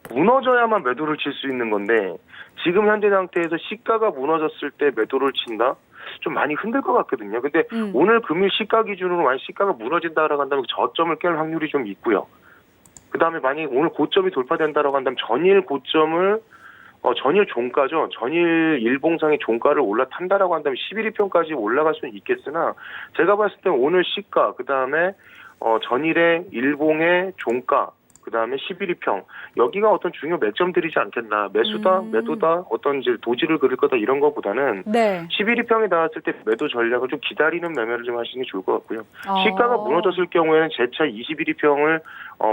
무너져야만 매도를 칠 수 있는 건데 지금 현재 상태에서 시가가 무너졌을 때 매도를 친다? 좀 많이 흔들 것 같거든요. 근데 오늘 금일 시가 기준으로 만약 시가가 무너진다라고 한다면 저점을 깰 확률이 좀 있고요. 그다음에 만약에 오늘 고점이 돌파된다라고 한다면 전일 고점을 전일 종가죠. 전일 일봉상의 종가를 올라탄다라고 한다면 11일평까지 올라갈 수는 있겠으나 제가 봤을 때 오늘 시가 그다음에 전일의 일봉의 종가 그다음에 11일평 여기가 어떤 중요 매점들이지 않겠나. 매수다, 매도다, 어떤 이제 도지를 그릴 거다 이런 거보다는 네. 11일평이 나왔을 때 매도 전략을 좀 기다리는 매매를 좀 하시는 게 좋을 것 같고요. 시가가 무너졌을 경우에는 재차 21일평을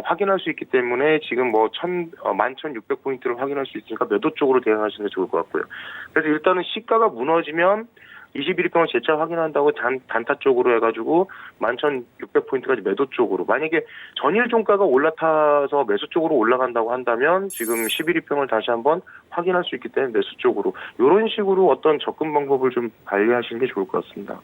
확인할 수 있기 때문에 지금 뭐 11,600포인트를 확인할 수 있으니까 매도 쪽으로 대응하시는 게 좋을 것 같고요. 그래서 일단은 시가가 무너지면 21일평을 재차 확인한다고 단타 쪽으로 해가지고 11,600포인트까지 매도 쪽으로. 만약에 전일 종가가 올라타서 매수 쪽으로 올라간다고 한다면 지금 11일평을 다시 한번 확인할 수 있기 때문에 매수 쪽으로. 이런 식으로 어떤 접근 방법을 좀 관리하시는 게 좋을 것 같습니다.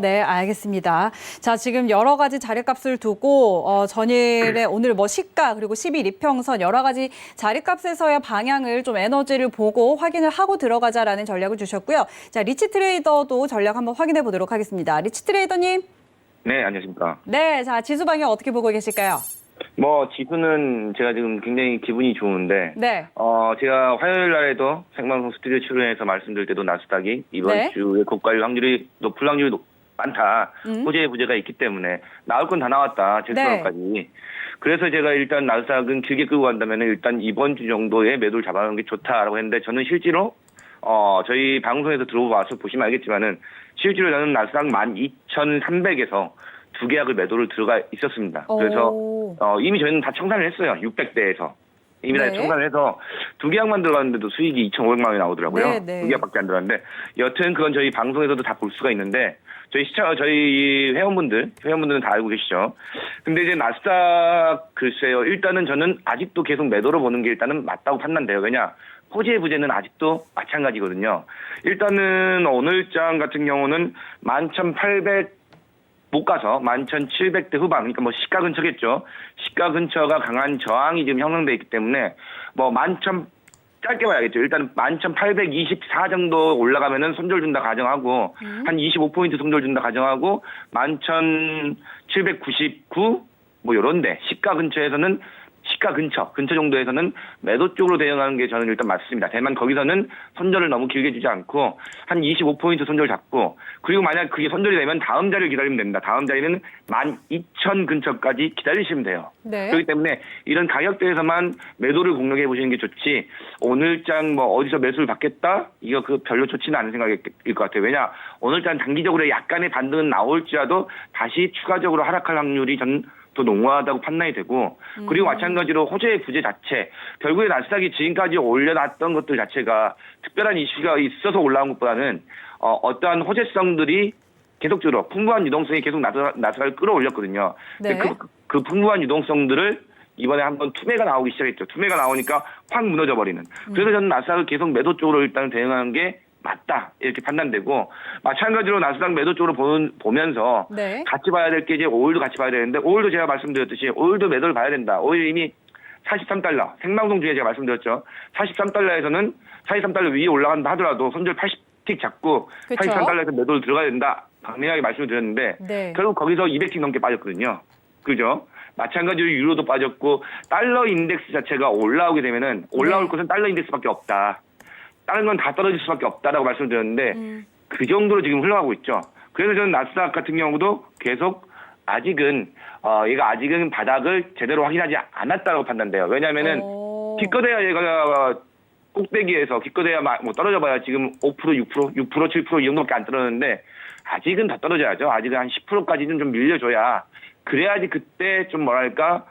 네, 알겠습니다. 자, 지금 여러 가지 자리값을 두고 전일에 오늘 뭐 시가 그리고 12일평선 여러 가지 자리값에서의 방향을 좀 에너지를 보고 확인을 하고 들어가자라는 전략을 주셨고요. 자, 리치 트레이더도 전략 한번 확인해 보도록 하겠습니다. 리치 트레이더님. 네, 안녕하십니까. 네, 자, 지수 방향 어떻게 보고 계실까요? 뭐 지수는 제가 지금 굉장히 기분이 좋은데 네. 제가 화요일 날에도 생방송 스튜디오 출연해서 말씀드릴 때도 나스닥이 이번 네. 주에 고가일 확률이 높을 확률이 많다. 호재의 부재가 있기 때문에 나올 건 다 나왔다. 제스처까지. 그래서 제가 일단 나스닥은 길게 끌고 간다면 일단 이번 주 정도에 매도를 잡아놓는 게 좋다라고 했는데 저는 실제로 저희 방송에서 들어와서 보시면 알겠지만은 실제로 저는 나스닥 12,300에서 두 계약을 매도를 들어가 있었습니다. 그래서 이미 저희는 다 청산을 했어요. 600대에서. 이미 다 네. 청산을 해서 두 계약만 들어갔는데도 수익이 2,500만 원이 나오더라고요. 네, 네. 두 계약밖에 안 들어갔는데 여튼 그건 저희 방송에서도 다 볼 수가 있는데 저희 회원분들은 다 알고 계시죠. 근데 이제 나스닥 글쎄요. 일단은 저는 아직도 계속 매도로 보는 게 일단은 맞다고 판단돼요. 왜냐? 호재의 부재는 아직도 마찬가지거든요. 일단은 오늘장 같은 경우는 11,800 못 가서 11,700대 후반, 그러니까 뭐 시가 근처겠죠. 시가 근처가 강한 저항이 지금 형성돼 있기 때문에 뭐 11,000 짧게 봐야겠죠. 일단 11,824 정도 올라가면은 손절 준다 가정하고 한 25포인트 손절 준다 가정하고 11,799 뭐 요런데 시가 근처에서는 시가 근처 정도에서는 매도 쪽으로 대응하는 게 저는 일단 맞습니다. 다만 거기서는 손절을 너무 길게 주지 않고 한 25포인트 손절 잡고 그리고 만약 그게 손절이 되면 다음 자리를 기다리면 됩니다. 다음 자리는 12,000 근처까지 기다리시면 돼요. 네. 그렇기 때문에 이런 가격대에서만 매도를 공략해 보시는 게 좋지 오늘장 뭐 어디서 매수를 받겠다? 이거 별로 좋지는 않은 생각일 것 같아요. 왜냐 오늘장 단기적으로 약간의 반등은 나올지라도 다시 추가적으로 하락할 확률이 저는 더 농후하다고 판단이 되고 그리고 마찬가지로 호재의 부재 자체 결국에 나스닥이 지금까지 올려놨던 것들 자체가 특별한 이슈가 있어서 올라온 것보다는 어떠한 호재성들이 계속적으로 풍부한 유동성이 계속 나스닥을 끌어올렸거든요. 네. 그 풍부한 유동성들을 이번에 한번 투매가 나오기 시작했죠. 투매가 나오니까 확 무너져 버리는. 그래서 저는 나스닥을 계속 매도 쪽으로 일단 대응하는 게 맞다 이렇게 판단되고 마찬가지로 나스닥 매도 쪽으로 보면서 네. 같이 봐야 될 게 이제 오일도 같이 봐야 되는데 오일도 제가 말씀드렸듯이 오일도 매도를 봐야 된다. 오일 이미 43달러 생방송 중에 제가 말씀드렸죠. 43달러에서는 43달러 위에 올라간다 하더라도 손절 80틱 잡고 그쵸? 43달러에서 매도를 들어가야 된다. 강력하게 말씀을 드렸는데 네. 결국 거기서 200틱 넘게 빠졌거든요. 그죠? 마찬가지로 유로도 빠졌고 달러 인덱스 자체가 올라오게 되면은 올라올 것은 달러 인덱스밖에 없다. 다른 건 다 떨어질 수밖에 없다라고 말씀드렸는데 그 정도로 지금 흘러가고 있죠. 그래서 저는 나스닥 같은 경우도 계속 아직은 얘가 아직은 바닥을 제대로 확인하지 않았다고 판단돼요. 왜냐하면은 기껏해야 얘가 꼭대기에서 기껏해야 뭐 떨어져봐야 지금 5%, 6%, 7% 이 정도밖에 안 떨어졌는데 아직은 더 떨어져야죠. 아직은 한 10%까지는 좀 밀려줘야 그래야지 그때 좀 뭐랄까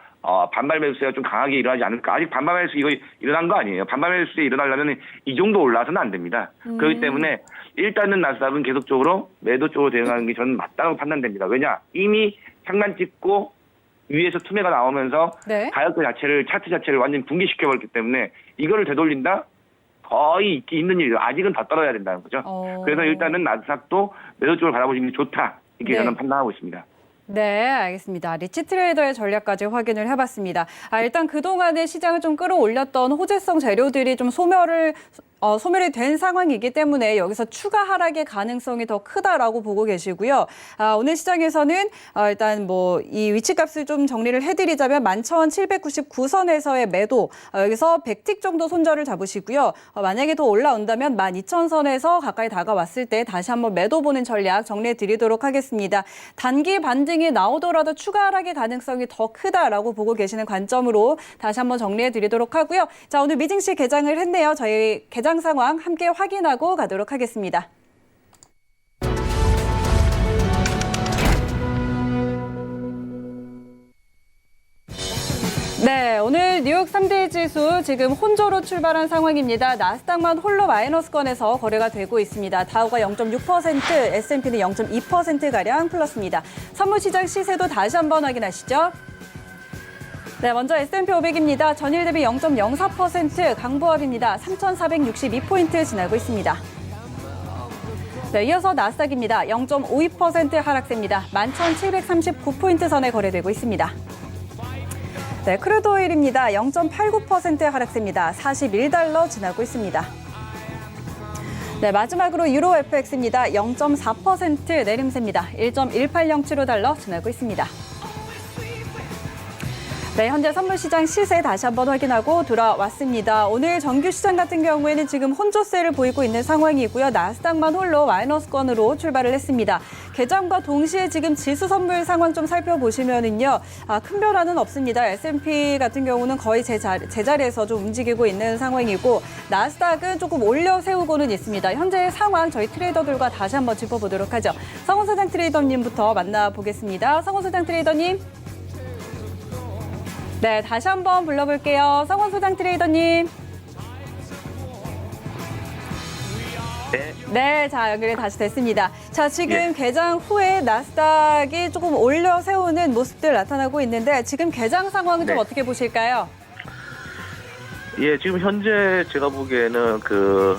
반발 매수세가 좀 강하게 일어나지 않을까. 아직 반발 매수 이거 일어난 거 아니에요. 반발 매수세 일어나려면 이 정도 올라서는 안 됩니다. 그렇기 때문에 일단은 나스닥은 계속적으로 매도 쪽으로 대응하는 게 저는 맞다고 판단됩니다. 왜냐? 이미 상단 찍고 위에서 투매가 나오면서 네. 가격대 자체를 차트 자체를 완전히 붕괴시켜버렸기 때문에 이거를 되돌린다? 거의 있는 일이죠. 아직은 더 떨어져야 된다는 거죠. 그래서 일단은 나스닥도 매도 쪽으로 바라보시는 게 좋다. 이렇게 저는 판단하고 있습니다. 네, 알겠습니다. 리치 트레이더의 전략까지 확인을 해봤습니다. 일단 그동안에 시장을 좀 끌어올렸던 호재성 재료들이 좀 소멸이 된 상황이기 때문에 여기서 추가 하락의 가능성이 더 크다라고 보고 계시고요. 오늘 시장에서는 일단 뭐 이 위치값을 좀 정리를 해드리자면 11,799선에서의 매도, 여기서 100틱 정도 손절을 잡으시고요. 만약에 더 올라온다면 12,000선에서 가까이 다가왔을 때 다시 한번 매도 보는 전략 정리해드리도록 하겠습니다. 단기 반등이 나오더라도 추가 하락의 가능성이 더 크다라고 보고 계시는 관점으로 다시 한번 정리해드리도록 하고요. 자, 오늘 미증시 개장을 했네요. 저희 개장 상황 함께 확인하고 가도록 하겠습니다. 네, 오늘 뉴욕 3대 지수 지금 혼조로 출발한 상황입니다. 나스닥만 홀로 마이너스권에서 거래가 되고 있습니다. 다우가 0.6%, S&P는 0.2%가량 플러스입니다. 선물시장 시세도 다시 한번 확인하시죠. 네, 먼저 S&P 500입니다. 전일 대비 0.04% 강보합입니다. 3,462포인트 지나고 있습니다. 네, 이어서 나스닥입니다. 0.52% 하락세입니다. 11,739포인트 선에 거래되고 있습니다. 네, 크루드 오일입니다. 0.89% 하락세입니다. 41달러 지나고 있습니다. 네, 마지막으로 유로 FX입니다. 0.4% 내림세입니다. 1.1807달러 지나고 있습니다. 네, 현재 선물시장 시세 다시 한번 확인하고 돌아왔습니다. 오늘 정규시장 같은 경우에는 지금 혼조세를 보이고 있는 상황이고요. 나스닥만 홀로 마이너스권으로 출발을 했습니다. 개장과 동시에 지금 지수 선물 상황 좀 살펴보시면은요, 큰 변화는 없습니다. S&P 같은 경우는 거의 제자리에서 좀 움직이고 있는 상황이고, 나스닥은 조금 올려 세우고는 있습니다. 현재 상황 저희 트레이더들과 다시 한번 짚어보도록 하죠. 성훈 소장 트레이더님부터 만나보겠습니다. 성훈 소장 트레이더님. 네, 다시 한번 불러볼게요. 성원 소장 트레이더님. 네, 자, 연결이 다시 됐습니다. 자, 지금 개장 후에 나스닥이 조금 올려 세우는 모습들 나타나고 있는데 지금 개장 상황은 좀 어떻게 보실까요? 예, 지금 현재 제가 보기에는 그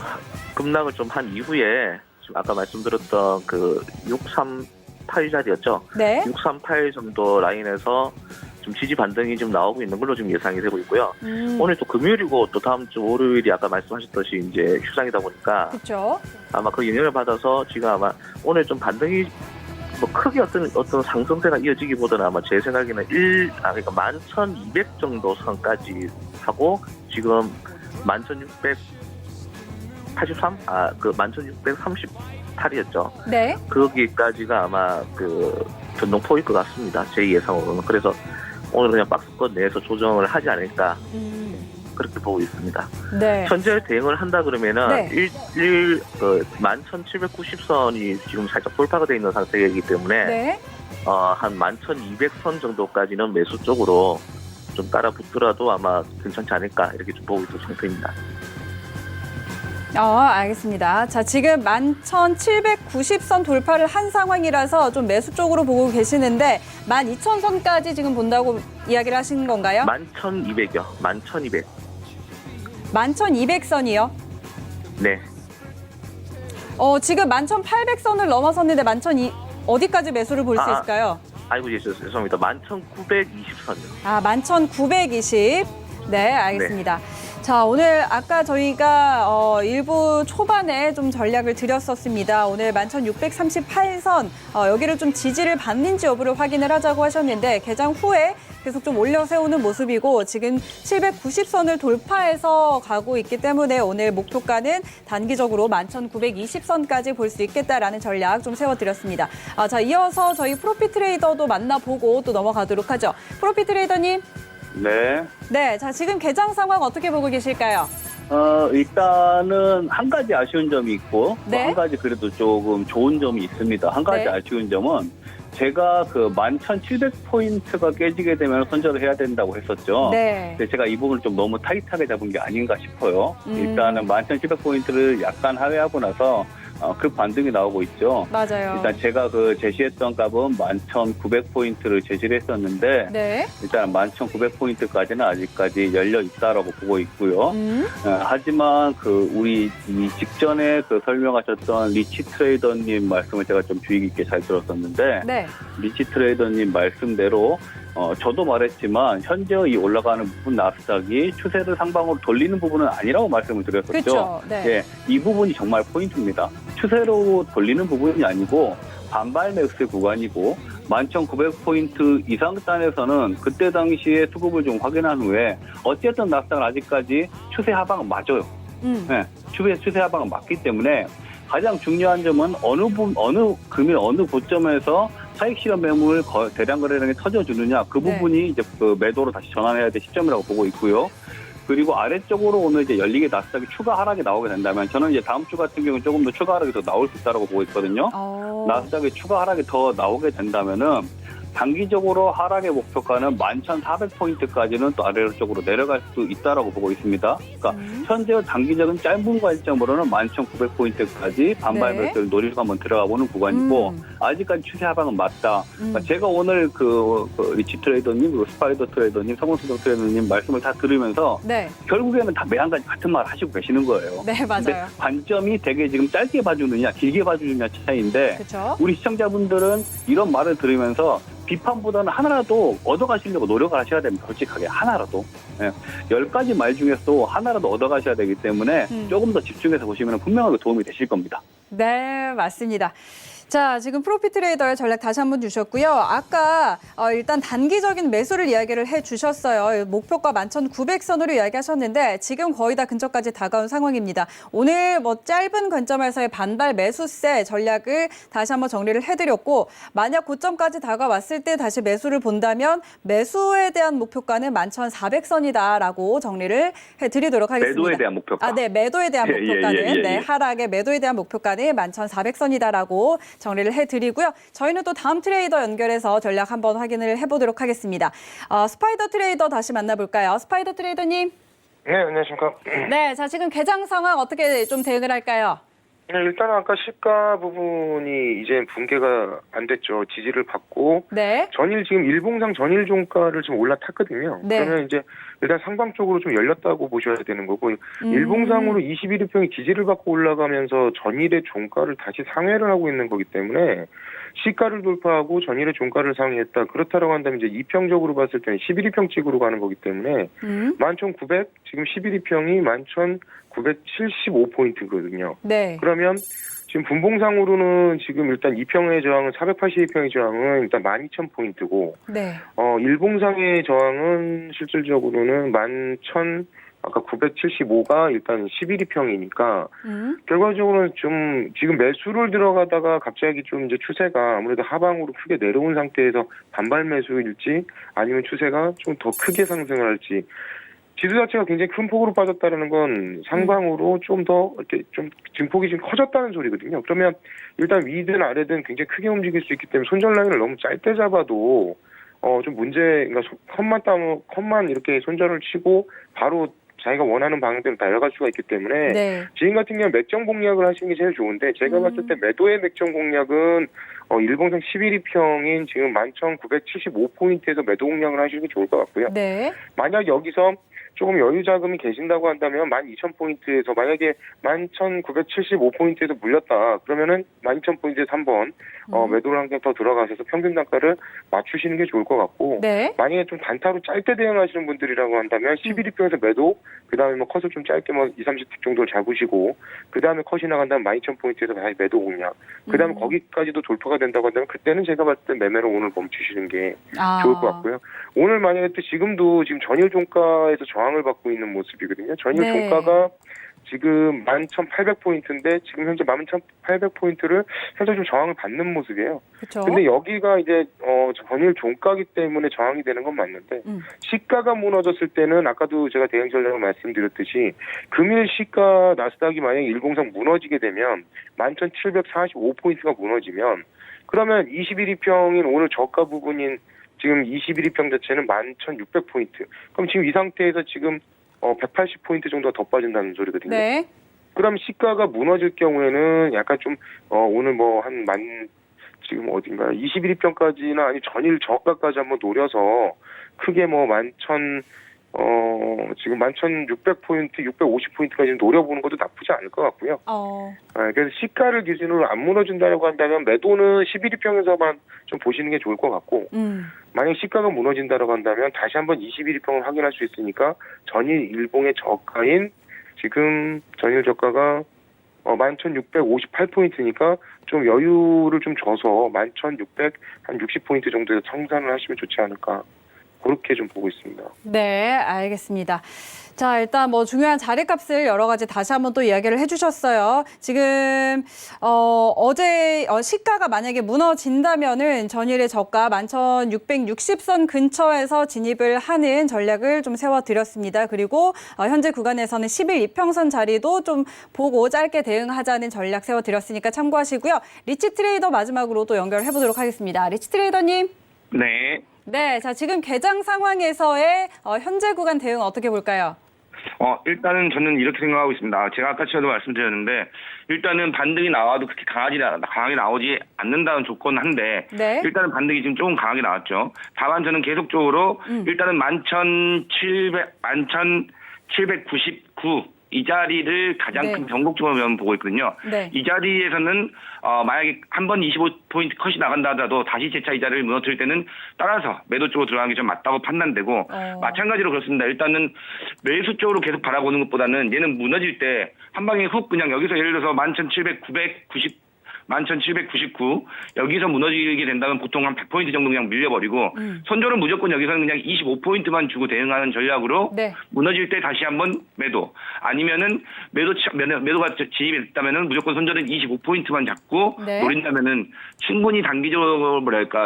급락을 좀 한 이후에 지금 아까 말씀드렸던 그 638 자리였죠. 네. 638 정도 라인에서 좀 지지 반등이 좀 나오고 있는 걸로 지금 예상이 되고 있고요. 오늘 또 금요일이고 또 다음 주 월요일이 아까 말씀하셨듯이 이제 휴장이다 보니까 그렇죠. 아마 그 영향을 받아서 지금 아마 오늘 좀 반등이 뭐 크게 어떤 상승세가 이어지기보다는 아마 제 생각에는 그러니까 11,200 정도 선까지 하고 지금 11,683 그 11,638이었죠. 네. 거기까지가 아마 그 변동폭일 것 같습니다. 제 예상으로는. 그래서 오늘 그냥 박스권 내에서 조정을 하지 않을까 그렇게 보고 있습니다. 네. 현재 대응을 한다 그러면은 11,790선이 지금 살짝 돌파가 돼 있는 상태이기 때문에 한 11,200선 정도까지는 매수 쪽으로 좀 따라 붙더라도 아마 괜찮지 않을까 이렇게 좀 보고 있는 상태입니다. 알겠습니다. 자, 지금 11,790선 돌파를 한 상황이라서 좀 매수 쪽으로 보고 계시는데 12,000선까지 지금 본다고 이야기를 하시는 건가요? 11,200이요. 11,200. 11,200선이요? 네. 지금 11,800선을 넘어섰는데 어디까지 매수를 볼 수 있을까요? 아이고, 죄송합니다. 11,920선이요. 11,920. 네, 알겠습니다. 네. 자, 오늘 아까 저희가 일부 초반에 좀 전략을 드렸었습니다. 오늘 11,638선 여기를 좀 지지를 받는지 여부를 확인을 하자고 하셨는데 개장 후에 계속 좀 올려 세우는 모습이고 지금 790선을 돌파해서 가고 있기 때문에 오늘 목표가는 단기적으로 11,920선까지 볼 수 있겠다라는 전략 좀 세워드렸습니다. 자, 이어서 저희 프로핏 트레이더도 만나보고 또 넘어가도록 하죠. 프로핏 트레이더님. 네. 네, 자, 지금 개장 상황 어떻게 보고 계실까요? 일단은 한 가지 아쉬운 점이 있고 네. 한 가지 그래도 조금 좋은 점이 있습니다. 한 가지 네. 아쉬운 점은 제가 그 11,700포인트가 깨지게 되면 손절을 해야 된다고 했었죠. 네. 근데 제가 이 부분을 좀 너무 타이트하게 잡은 게 아닌가 싶어요. 음. 일단은 11,700포인트를 약간 하회하고 나서 급 반등이 나오고 있죠. 맞아요. 일단 제가 그 제시했던 값은 11,900포인트를 제시를 했었는데 네. 일단 11,900포인트까지는 아직까지 열려 있다라고 보고 있고요. 하지만 그 우리 이 직전에 그 설명하셨던 리치 트레이더님 말씀을 제가 좀 주의 깊게 잘 들었었는데 네. 리치 트레이더님 말씀대로 저도 말했지만 현재 이 올라가는 부분 나스닥이 추세를 상방으로 돌리는 부분은 아니라고 말씀을 드렸었죠. 그렇죠. 네. 예, 이 부분이 정말 포인트입니다. 추세로 돌리는 부분이 아니고 반발 매수의 구간이고 11,900포인트 이상 단에서는 그때 당시에 수급을 좀 확인한 후에 어쨌든 나스닥은 아직까지 추세 하방은 맞아요. 네, 추세 하방은 맞기 때문에 가장 중요한 점은 어느 금일 어느 고점에서 차익 실현 매물 대량 거래량이 터져주느냐 그 부분이 이제 그 매도로 다시 전환해야 될 시점이라고 보고 있고요. 그리고 아래쪽으로 오늘 이제 열리게 나스닥이 추가 하락이 나오게 된다면 저는 이제 다음 주 같은 경우는 조금 더 추가 하락이 더 나올 수 있다고 보고 있거든요. 나스닥이 추가 하락이 더 나오게 된다면은 단기적으로 하락의 목표가는 11,400포인트까지는 또 아래쪽으로 내려갈 수 있다라고 보고 있습니다. 그러니까 현재 단기적인 짧은 관점으로는 11,900포인트까지 반발 매수를 노리고 한번 들어가 보는 구간이고 아직까지 추세 하방은 맞다. 그러니까 제가 오늘 그 리치 트레이더님 그리고 스파이더 트레이더님, 성원수정 트레이더님 말씀을 다 들으면서 네. 결국에는 다 매한 가지 같은 말 하시고 계시는 거예요. 네, 맞아요. 근데 관점이 되게 지금 짧게 봐주느냐 길게 봐주느냐 차이인데 그렇죠. 우리 시청자분들은 이런 말을 들으면서 비판보다는 하나라도 얻어가시려고 노력을 하셔야 됩니다. 솔직하게 하나라도. 10가지 말 중에서 하나라도 얻어가셔야 되기 때문에 조금 더 집중해서 보시면 분명하게 도움이 되실 겁니다. 네, 맞습니다. 자, 지금 프로핏 트레이더의 전략 다시 한번 주셨고요. 아까 일단 단기적인 매수를 이야기를 해주셨어요. 목표가 11,900선으로 이야기하셨는데 지금 거의 다 근처까지 다가온 상황입니다. 오늘 뭐 짧은 관점에서의 반발 매수세 전략을 다시 한번 정리를 해드렸고 만약 고점까지 다가왔을 때 다시 매수를 본다면 매수에 대한 목표가는 11,400선이다라고 정리를 해드리도록 하겠습니다. 매도에 대한 목표가. 네, 매도에 대한 목표가는 예. 하락의 매도에 대한 목표가는 11,400선이다라고 정리를 해드리고요. 저희는 또 다음 트레이더 연결해서 전략 한번 확인을 해보도록 하겠습니다. 스파이더 트레이더 다시 만나볼까요? 스파이더 트레이더님. 네, 안녕하십니까. 네, 자 지금 개장 상황 어떻게 좀 대응을 할까요? 네, 일단 아까 시가 부분이 이제 붕괴가 안 됐죠. 지지를 받고 네. 전일 지금 일봉상 전일 종가를 지금 올라탔거든요. 네. 그러면 이제 일단 상방 쪽으로 좀 열렸다고 보셔야 되는 거고 일봉상으로 21일평이 지지를 받고 올라가면서 전일의 종가를 다시 상회를 하고 있는 거기 때문에 시가를 돌파하고 전일의 종가를 상회했다. 그렇다라고 한다면 이제 이평적으로 봤을 때는 11일평 찍으로 가는 거기 때문에 11,900 지금 11일평이 11,975포인트거든요. 네. 그러면 지금 분봉상으로는 지금 일단 2평의 저항은 482평의 저항은 일단 12,000포인트고 네. 일봉상의 저항은 실질적으로는 11,000 아까 975가 일단 11일평이니까 결과적으로는 좀 지금 매수를 들어가다가 갑자기 좀 이제 추세가 아무래도 하방으로 크게 내려온 상태에서 반발 매수일지 아니면 추세가 좀 더 크게 상승을 할지 지수 자체가 굉장히 큰 폭으로 빠졌다는 건 상방으로 좀 더 이렇게 좀 증폭이 좀 커졌다는 소리거든요. 그러면 일단 위든 아래든 굉장히 크게 움직일 수 있기 때문에 손절 라인을 너무 짧게 잡아도 좀 그러니까 컷만 이렇게 손절을 치고 바로 자기가 원하는 방향대로 달려갈 수가 있기 때문에 네. 지금 같은 경우는 맥점 공략을 하시는 게 제일 좋은데 제가 봤을 때 매도의 맥점 공략은 일봉상 11일평인 지금 11,975포인트에서 매도 공략을 하시는 게 좋을 것 같고요. 네. 만약 여기서 조금 여유 자금이 계신다고 한다면 12,000포인트에서 만약에 11,975포인트에서 물렸다 그러면은 12,000포인트에서 한번 매도를 한 개 더 들어가셔서 평균 단가를 맞추시는 게 좋을 것 같고 네. 만약에 좀 단타로 짧게 대응하시는 분들이라고 한다면 11위평에서 매도 그다음에 뭐 컷을 좀 짧게 뭐 2, 30틱 정도를 잡으시고 그다음에 컷이 나간다면 12,000포인트에서 다시 매도 공략 그다음에 거기까지도 돌파가 된다고 한다면 그때는 제가 봤을 때 매매로 오늘 멈추시는 게 좋을 것 같고요. 오늘 만약에 또 지금도 지금 전일 종가에서 저항을 받고 있는 모습이거든요. 전일 네. 종가가 지금 11,800포인트인데 지금 현재 11,800포인트를 현재 좀 저항을 받는 모습이에요. 그렇죠. 근데 여기가 이제 전일 종가기 때문에 저항이 되는 건 맞는데 시가가 무너졌을 때는 아까도 제가 대응 전략을 말씀드렸듯이 금일 시가 나스닥이 만약에 103 무너지게 되면 11,745포인트가 무너지면 그러면 21위평인 오늘 저가 부분인 지금 21위평 자체는 11,600포인트. 그럼 지금 이 상태에서 지금 180포인트 정도가 더 빠진다는 소리거든요. 네. 그럼 시가가 무너질 경우에는 약간 좀 오늘 뭐 지금 어딘가 21위평까지나 아니 전일 저가까지 한번 노려서 크게 뭐 지금 11,600포인트, 650포인트까지 노려보는 것도 나쁘지 않을 것 같고요. 그래서 시가를 기준으로 안 무너진다고 한다면 매도는 11위평에서만 좀 보시는 게 좋을 것 같고 만약 시가가 무너진다고 한다면 다시 한번 21위평을 확인할 수 있으니까 전일 일봉의 저가인 지금 전일 저가가 11,658포인트니까 좀 여유를 좀 줘서 11,660포인트 정도에서 청산을 하시면 좋지 않을까. 그렇게 좀 보고 있습니다. 네, 알겠습니다. 자, 일단 뭐 중요한 자리값을 여러 가지 다시 한번 또 이야기를 해주셨어요. 지금 어제 시가가 만약에 무너진다면은 전일의 저가 11,660선 근처에서 진입을 하는 전략을 좀 세워드렸습니다. 그리고 현재 구간에서는 11이평선 자리도 좀 보고 짧게 대응하자는 전략 세워드렸으니까 참고하시고요. 리치 트레이더 마지막으로 또 연결해 보도록 하겠습니다. 리치 트레이더님. 네. 네, 자 지금 개장 상황에서의 현재 구간 대응 어떻게 볼까요? 일단은 저는 이렇게 생각하고 있습니다. 제가 아까 전에도 말씀드렸는데 일단은 반등이 나와도 그렇게 강하게 나오지 않는다는 조건 한데 네. 일단은 반등이 지금 조금 강하게 나왔죠. 다만 저는 계속적으로 일단은 11,799 이 자리를 가장 네. 큰 변곡점으로 보고 있거든요. 네. 이 자리에서는 만약에 한 번 25포인트 컷이 나간다 하더라도 다시 재차 이 자리를 무너뜨릴 때는 따라서 매도 쪽으로 들어가는 게 좀 맞다고 판단되고 마찬가지로 그렇습니다. 일단은 매수 쪽으로 계속 바라보는 것보다는 얘는 무너질 때 한 방에 훅 그냥 여기서 예를 들어서 11,799 여기서 무너지게 된다면 보통 한 100포인트 정도 그냥 밀려버리고 손절은 무조건 여기서는 그냥 25포인트만 주고 대응하는 전략으로 네. 무너질 때 다시 한번 매도 아니면은 매도가 진입했다면은 무조건 손절은 25포인트만 잡고 네. 노린다면은 충분히 단기적으로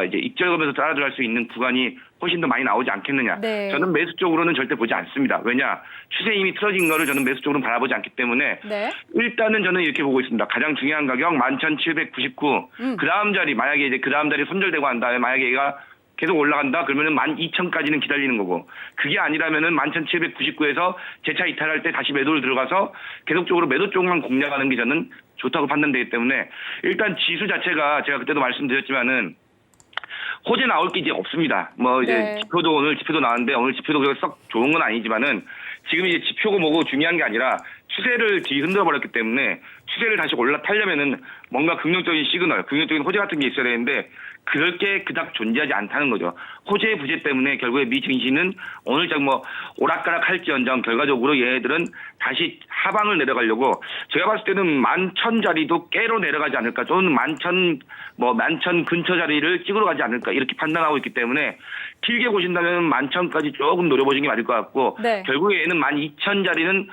이제 입절하면서 따라 들어갈 수 있는 구간이 훨씬 더 많이 나오지 않겠느냐. 네. 저는 매수 쪽으로는 절대 보지 않습니다. 왜냐 추세 이미 틀어진 거를 저는 매수 쪽으로는 바라보지 않기 때문에 네. 일단은 저는 이렇게 보고 있습니다. 가장 중요한 가격 11,799. 그 다음 자리 만약에 이제 그 다음 자리 손절되고 한 다음에 만약에 얘가 계속 올라간다 그러면은 12,000까지는 기다리는 거고 그게 아니라면은 11,799에서 재차 이탈할 때 다시 매도를 들어가서 계속적으로 매도 쪽만 공략하는 게 저는 좋다고 판단되기 때문에 일단 지수 자체가 제가 그때도 말씀드렸지만은 호재 나올 게 이제 없습니다. 뭐 이제 네. 오늘 지표도 나왔는데 오늘 지표도 그렇게 썩 좋은 건 아니지만은 지금 이제 지표고 뭐고 중요한 게 아니라 추세를 뒤흔들어 버렸기 때문에 추세를 다시 올라타려면은 뭔가 긍정적인 시그널, 긍정적인 호재 같은 게 있어야 되는데 그럴 게 그닥 존재하지 않다는 거죠. 호재 부재 때문에 결국에 미 증시는 오늘 뭐 오락가락 할지언정 결과적으로 얘네들은 다시 하방을 내려가려고 제가 봤을 때는 11,000 자리도 깨로 내려가지 않을까 또는 11,000 근처 자리를 찍으러 가지 않을까 이렇게 판단하고 있기 때문에 길게 보신다면 11,000까지 조금 노려보시는 게 맞을 것 같고 네. 결국에 얘는 12,000 자리는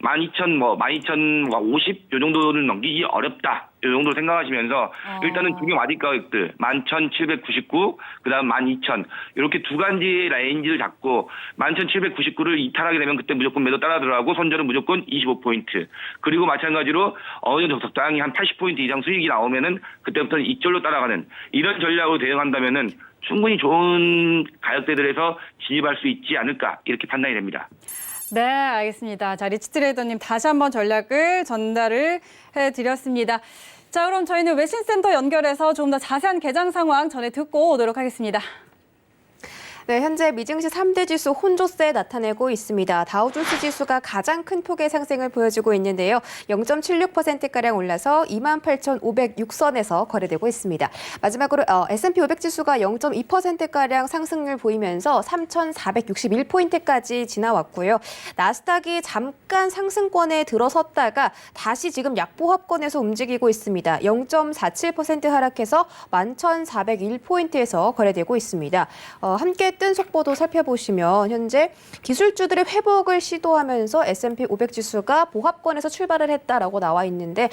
12,050 요 정도를 넘기기 어렵다. 이 정도로 생각하시면서 일단은 중요 마디 가격들 11,799 그다음 12,000 이렇게 두 가지 레인지를 잡고 11,799를 이탈하게 되면 그때 무조건 매도 따라 들어가고 손절은 무조건 25포인트 그리고 마찬가지로 어느 정도 적당히 한 80포인트 이상 수익이 나오면은 그때부터는 이절로 따라가는 이런 전략으로 대응한다면은 충분히 좋은 가격대들에서 진입할 수 있지 않을까 이렇게 판단이 됩니다. 네, 알겠습니다. 자, 리치 트레이더님 다시 한번 전략을 전달을 해드렸습니다. 자, 그럼 저희는 외신센터 연결해서 조금 더 자세한 개장 상황 전해 듣고 오도록 하겠습니다. 네, 현재 미증시 3대 지수 혼조세 나타내고 있습니다. 다우존스 지수가 가장 큰 폭의 상승을 보여주고 있는데요. 0.76%가량 올라서 28,506선에서 거래되고 있습니다. 마지막으로 S&P 500 지수가 0.2%가량 상승률 보이면서 3,461포인트까지 지나왔고요. 나스닥이 잠깐 상승권에 들어섰다가 다시 지금 약보합권에서 움직이고 있습니다. 0.47% 하락해서 11,401포인트에서 거래되고 있습니다. 함께 뜬 속보도 살펴보시면 현재 기술주들의 회복을 시도하면서 S&P 500 지수가 보합권에서 출발을 했다라고 나와 있는데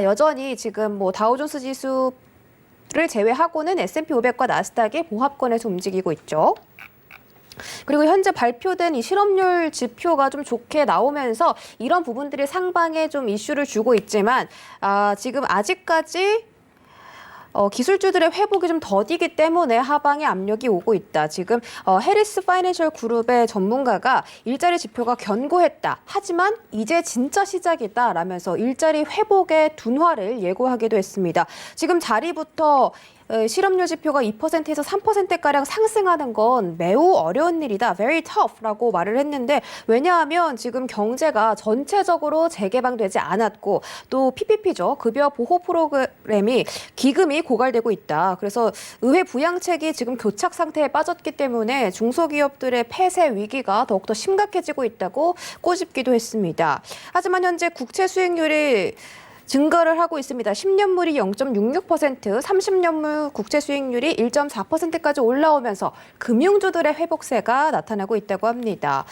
여전히 지금 뭐 다우존스 지수를 제외하고는 S&P 500과 나스닥이 보합권에서 움직이고 있죠. 그리고 현재 발표된 이 실업률 지표가 좀 좋게 나오면서 이런 부분들이 상방에 좀 이슈를 주고 있지만 지금 아직까지 기술주들의 회복이 좀 더디기 때문에 하방에 압력이 오고 있다. 지금 해리스 파이낸셜 그룹의 전문가가 일자리 지표가 견고했다. 하지만 이제 진짜 시작이다 라면서 일자리 회복의 둔화를 예고하기도 했습니다. 지금 자리부터 실업률 지표가 2%에서 3%가량 상승하는 건 매우 어려운 일이다. Very tough라고 말을 했는데 왜냐하면 지금 경제가 전체적으로 재개방되지 않았고 또 PPP죠. 급여 보호 프로그램이 기금이 고갈되고 있다. 그래서 의회 부양책이 지금 교착 상태에 빠졌기 때문에 중소기업들의 폐쇄 위기가 더욱더 심각해지고 있다고 꼬집기도 했습니다. 하지만 현재 국채 수익률이 증가를 하고 있습니다. 10년물이 0.66%, 30년물 국채 수익률이 1.4%까지 올라오면서 금융주들의 회복세가 나타나고 있다고 합니다.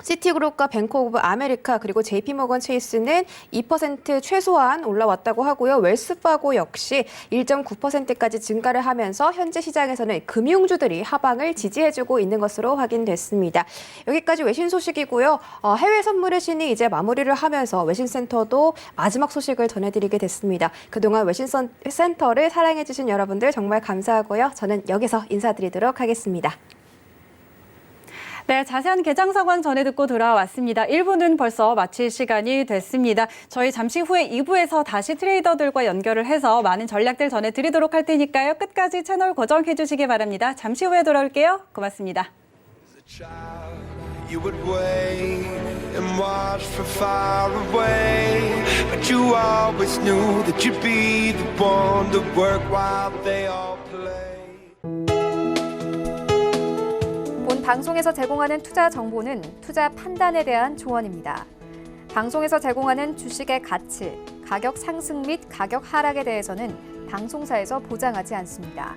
시티그룹과 뱅크 오브 아메리카 그리고 JP모건 체이스는 2% 최소한 올라왔다고 하고요. 웰스파고 역시 1.9%까지 증가를 하면서 현재 시장에서는 금융주들이 하방을 지지해주고 있는 것으로 확인됐습니다. 여기까지 외신 소식이고요. 해외 선물의 신이 이제 마무리를 하면서 외신센터도 마지막 소식을 전해드리게 됐습니다. 그동안 외신센터를 사랑해주신 여러분들 정말 감사하고요. 저는 여기서 인사드리도록 하겠습니다. 네, 자세한 개장 상황 전해 듣고 돌아왔습니다. 1부는 벌써 마칠 시간이 됐습니다. 저희 잠시 후에 2부에서 다시 트레이더들과 연결을 해서 많은 전략들 전해드리도록 할 테니까요. 끝까지 채널 고정해 주시기 바랍니다. 잠시 후에 돌아올게요. 고맙습니다. You would wait and watch from far away, but you always knew that you'd be the one to work while they all play. 본 방송에서 제공하는 투자 정보는 투자 판단에 대한 조언입니다. 방송에서 제공하는 주식의 가치, 가격 상승 및 가격 하락에 대해서는 방송사에서 보장하지 않습니다.